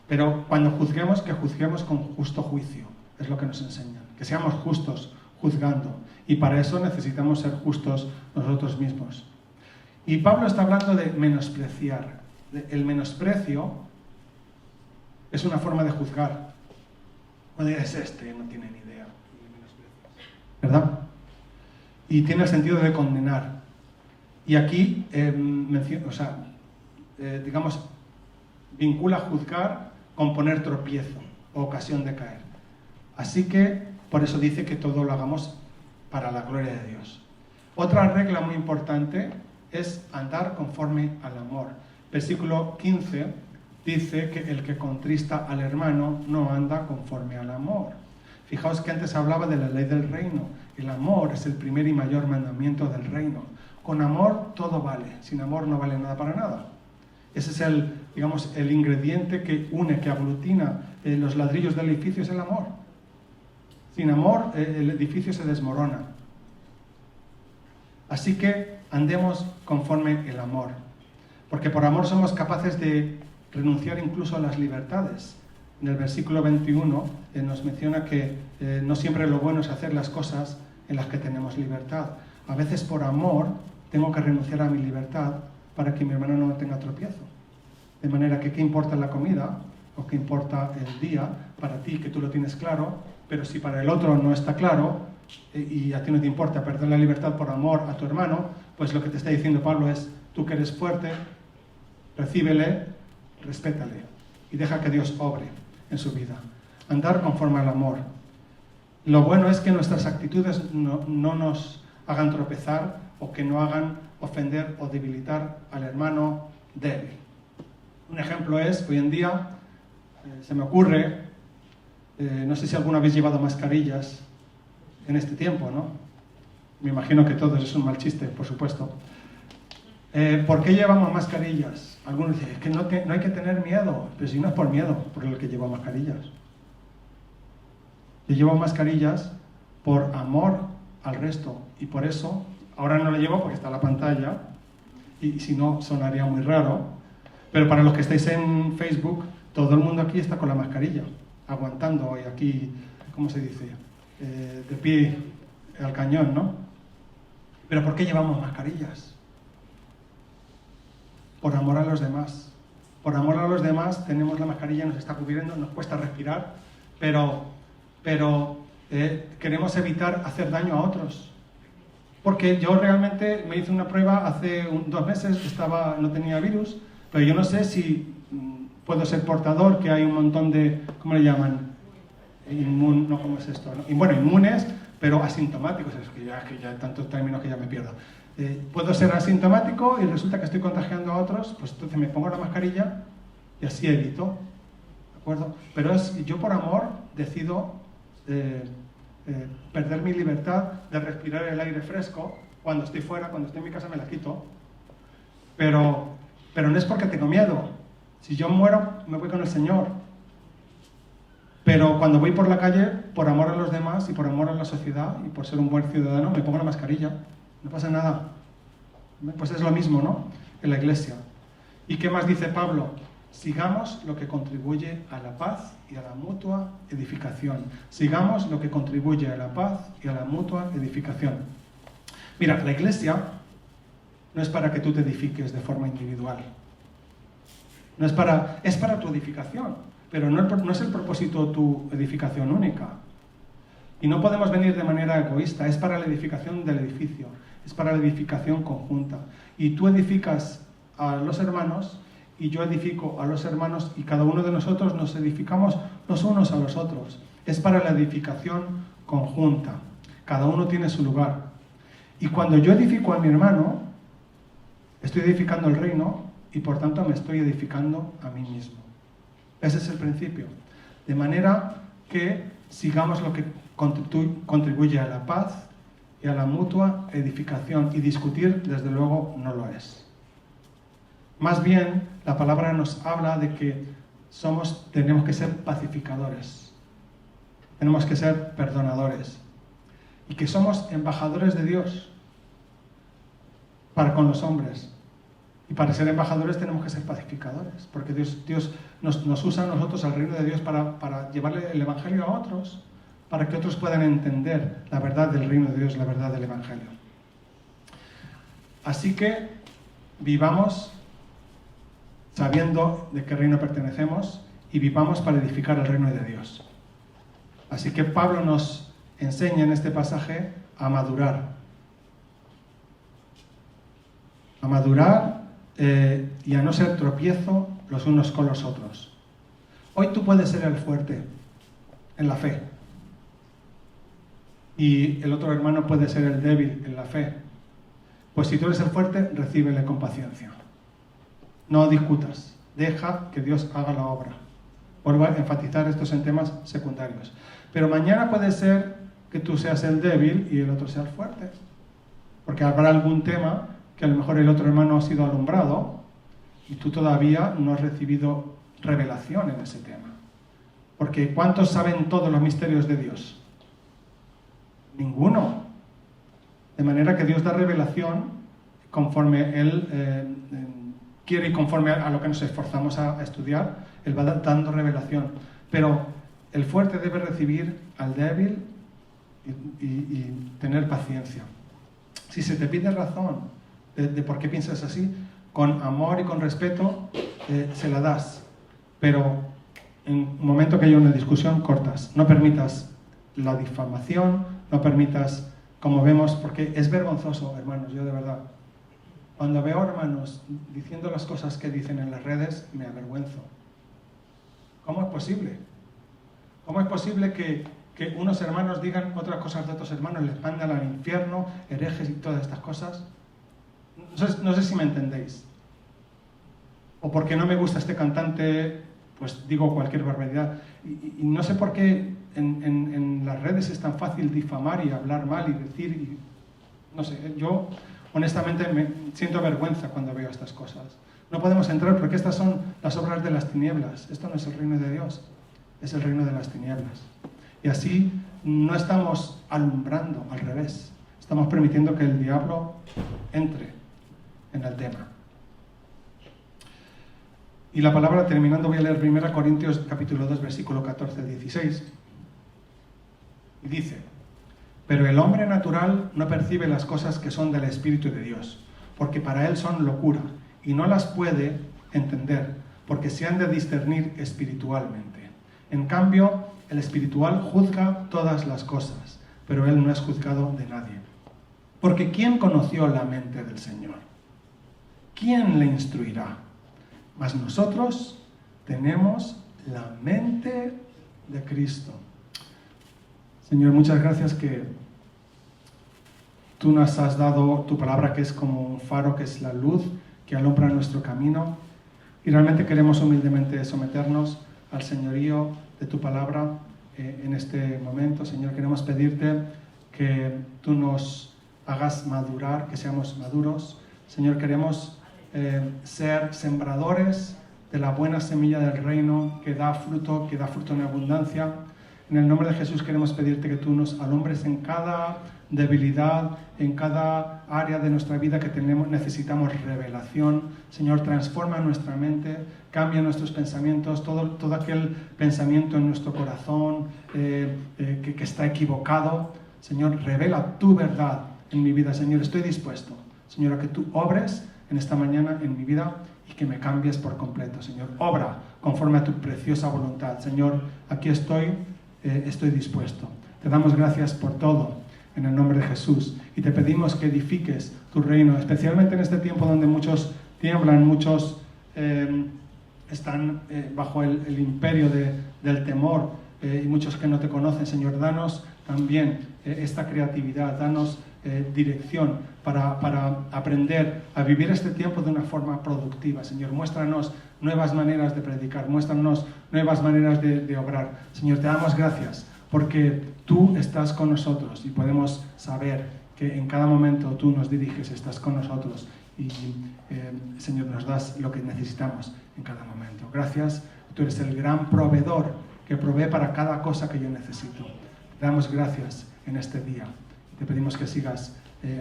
Pero cuando juzguemos, que juzguemos con justo juicio, es lo que nos enseñan, que seamos justos juzgando, y para eso necesitamos ser justos nosotros mismos. Y Pablo está hablando de menospreciar. El menosprecio es una forma de juzgar. Cuando dices, no tiene ni idea, ¿verdad? Y tiene el sentido de condenar. Y aquí, vincula juzgar con poner tropiezo o ocasión de caer. Así que, por eso dice que todo lo hagamos para la gloria de Dios. Otra regla muy importante es andar conforme al amor. Versículo 15 dice que el que contrista al hermano no anda conforme al amor. Fijaos que antes hablaba de la ley del reino. El amor es el primer y mayor mandamiento del reino. Con amor todo vale, sin amor no vale nada para nada. Ese es el ingrediente que une, que aglutina los ladrillos del edificio, es el amor. Sin amor el edificio se desmorona. Así que andemos conforme el amor, porque por amor somos capaces de renunciar incluso a las libertades. En el versículo 21 nos menciona que no siempre lo bueno es hacer las cosas en las que tenemos libertad. A veces por amor tengo que renunciar a mi libertad para que mi hermano no tenga tropiezo. De manera que ¿qué importa la comida? ¿O qué importa el día? Para ti, que tú lo tienes claro, pero si para el otro no está claro y a ti no te importa perder la libertad por amor a tu hermano, pues lo que te está diciendo Pablo es, tú que eres fuerte, recíbele, respétale y deja que Dios obre en su vida. Andar conforme al amor. Lo bueno es que nuestras actitudes no nos hagan tropezar o que no hagan ofender o debilitar al hermano débil. Un ejemplo es, hoy en día, se me ocurre, no sé si alguna vez habéis llevado mascarillas en este tiempo, ¿no? Me imagino que todos, es un mal chiste, por supuesto. ¿Por qué llevamos mascarillas? Algunos dicen, es que no hay que tener miedo, pero si no es por miedo, por el que lleva mascarillas. Yo llevo mascarillas por amor al resto, y por eso, ahora no la llevo porque está la pantalla, y si no sonaría muy raro, pero para los que estáis en Facebook, todo el mundo aquí está con la mascarilla, aguantando, y aquí, ¿cómo se dice? De pie al cañón, ¿no? ¿Pero por qué llevamos mascarillas? Por amor a los demás. Por amor a los demás tenemos la mascarilla, nos está cubriendo, nos cuesta respirar, pero queremos evitar hacer daño a otros. Porque yo realmente me hice una prueba hace 2 meses, no tenía virus, pero yo no sé si puedo ser portador, que hay un montón de, ¿cómo le llaman? No, ¿cómo es esto? ¿No? Y bueno, inmunes, pero asintomáticos, es que ya hay tantos términos que ya me pierdo. Puedo ser asintomático y resulta que estoy contagiando a otros, pues entonces me pongo la mascarilla y así evito, ¿de acuerdo? Pero yo por amor decido perder mi libertad de respirar el aire fresco. Cuando estoy fuera, cuando estoy en mi casa me la quito, pero no es porque tengo miedo. Si yo muero, me voy con el Señor. Pero cuando voy por la calle, por amor a los demás y por amor a la sociedad y por ser un buen ciudadano, me pongo la mascarilla. No pasa nada. Pues es lo mismo, ¿no? En la iglesia. ¿Y qué más dice Pablo? Sigamos lo que contribuye a la paz y a la mutua edificación. Sigamos lo que contribuye a la paz y a la mutua edificación. Mira, la iglesia no es para que tú te edifiques de forma individual. Es para tu edificación, pero no es el propósito tu edificación única. Y no podemos venir de manera egoísta, es para la edificación del edificio, es para la edificación conjunta. Y tú edificas a los hermanos y yo edifico a los hermanos y cada uno de nosotros nos edificamos los unos a los otros. Es para la edificación conjunta. Cada uno tiene su lugar. Y cuando yo edifico a mi hermano, estoy edificando el reino y por tanto me estoy edificando a mí mismo. Ese es el principio. De manera que sigamos lo que contribuye a la paz y a la mutua edificación, y discutir desde luego no lo es. Más bien, la palabra nos habla de que tenemos que ser pacificadores, tenemos que ser perdonadores, y que somos embajadores de Dios para con los hombres. Y para ser embajadores tenemos que ser pacificadores, porque Dios nos usa a nosotros, al reino de Dios, para llevarle el Evangelio a otros, para que otros puedan entender la verdad del reino de Dios, la verdad del Evangelio. Así que vivamos sabiendo de qué reino pertenecemos y vivamos para edificar el reino de Dios. Así que Pablo nos enseña en este pasaje a madurar. A madurar y a no ser tropiezo los unos con los otros. Hoy tú puedes ser el fuerte en la fe y el otro hermano puede ser el débil en la fe. Pues si tú eres el fuerte, recíbele con paciencia. No discutas, deja que Dios haga la obra. Vuelvo a enfatizar estos en temas secundarios. Pero mañana puede ser que tú seas el débil y el otro sea el fuerte, porque habrá algún tema que a lo mejor el otro hermano ha sido alumbrado y tú todavía no has recibido revelación en ese tema. Porque ¿cuántos saben todos los misterios de Dios? Ninguno. De manera que Dios da revelación conforme Él quiere y conforme a lo que nos esforzamos a estudiar, Él va dando revelación. Pero el fuerte debe recibir al débil y tener paciencia. Si se te pide razón de por qué piensas así, con amor y con respeto se la das, pero en un momento que haya una discusión, cortas. No permitas la difamación, no permitas, como vemos, porque es vergonzoso, hermanos, yo de verdad, cuando veo hermanos diciendo las cosas que dicen en las redes, me avergüenzo. ¿Cómo es posible? ¿Cómo es posible que unos hermanos digan otras cosas de otros hermanos, les mandan al infierno, herejes y todas estas cosas? No sé si me entendéis. O porque no me gusta este cantante, pues digo cualquier barbaridad. Y no sé por qué en las redes es tan fácil difamar y hablar mal y decir... no sé, yo honestamente siento vergüenza cuando veo estas cosas. No podemos entrar porque estas son las obras de las tinieblas. Esto no es el reino de Dios, es el reino de las tinieblas. Y así no estamos alumbrando, al revés. Estamos permitiendo que el diablo entre en el tema. Y la palabra, terminando, voy a leer 1 Corintios capítulo 2, versículo 14-16. Y dice: pero el hombre natural no percibe las cosas que son del Espíritu de Dios, porque para él son locura, y no las puede entender, porque se han de discernir espiritualmente. En cambio, el espiritual juzga todas las cosas, pero él no es juzgado de nadie. Porque ¿quién conoció la mente del Señor? ¿Quién le instruirá? Mas nosotros tenemos la mente de Cristo. Señor, muchas gracias que tú nos has dado tu palabra, que es como un faro, que es la luz que alumbra nuestro camino. Y realmente queremos humildemente someternos al señorío de tu palabra en este momento. Señor, queremos pedirte que tú nos hagas madurar, que seamos maduros. Señor, queremos ser sembradores de la buena semilla del reino que da fruto en abundancia. En el nombre de Jesús queremos pedirte que tú nos alumbres en cada debilidad, en cada área de nuestra vida que necesitamos revelación. Señor, transforma nuestra mente, cambia nuestros pensamientos, todo aquel pensamiento en nuestro corazón que está equivocado. Señor, revela tu verdad en mi vida. Señor, estoy dispuesto, Señor, a que tú obres en esta mañana en mi vida y que me cambies por completo. Señor, obra conforme a tu preciosa voluntad. Señor, aquí estoy dispuesto. Te damos gracias por todo en el nombre de Jesús y te pedimos que edifiques tu reino, especialmente en este tiempo donde muchos tiemblan, muchos están bajo el imperio del temor y muchos que no te conocen. Señor, danos también esta creatividad, danos dirección para aprender a vivir este tiempo de una forma productiva. Señor, muéstranos nuevas maneras de predicar, muéstranos nuevas maneras de obrar. Señor, te damos gracias porque tú estás con nosotros y podemos saber que en cada momento tú nos diriges, estás con nosotros y Señor, nos das lo que necesitamos en cada momento. Gracias, tú eres el gran proveedor que provee para cada cosa que yo necesito. Te damos gracias en este día. Te pedimos que sigas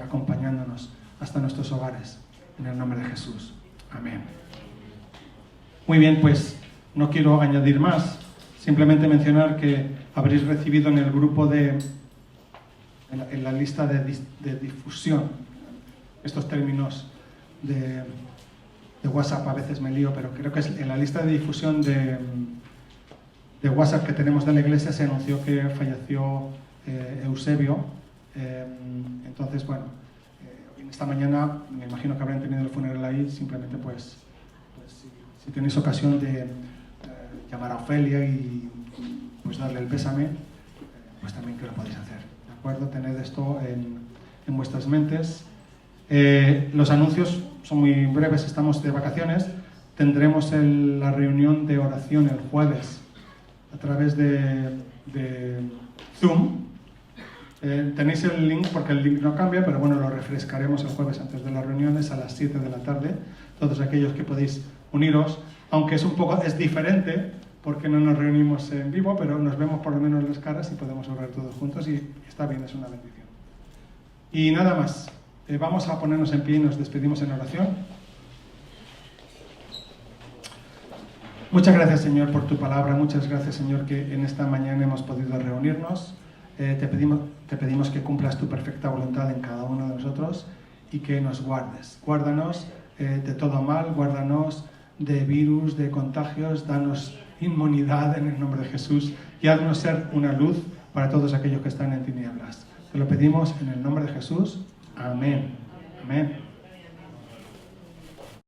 acompañándonos hasta nuestros hogares, en el nombre de Jesús. Amén. Muy bien, pues no quiero añadir más, simplemente mencionar que habréis recibido en el grupo en la lista de difusión, estos términos de WhatsApp a veces me lío, pero creo que es en la lista de difusión de WhatsApp que tenemos de la iglesia se anunció que falleció Eusebio. Entonces, bueno, esta mañana me imagino que habrán tenido el funeral ahí. Simplemente pues si tenéis ocasión de llamar a Ofelia y pues darle el pésame, pues también que lo podéis hacer, ¿de acuerdo? Tened esto en vuestras mentes. Los anuncios son muy breves, estamos de vacaciones. Tendremos la reunión de oración el jueves a través de Zoom. Tenéis el link, porque el link no cambia, pero bueno, lo refrescaremos el jueves antes de las reuniones a las 7 de la tarde. Todos aquellos que podéis uniros, aunque es diferente, porque no nos reunimos en vivo, pero nos vemos por lo menos las caras y podemos orar todos juntos y está bien, es una bendición. Y nada más, vamos a ponernos en pie y nos despedimos en oración. Muchas gracias, Señor, por tu palabra. Muchas gracias, Señor, que en esta mañana hemos podido reunirnos. Te pedimos que cumplas tu perfecta voluntad en cada uno de nosotros y que nos guardes. Guárdanos de todo mal, guárdanos de virus, de contagios, danos inmunidad en el nombre de Jesús y haznos ser una luz para todos aquellos que están en tinieblas. Te lo pedimos en el nombre de Jesús. Amén. Amén.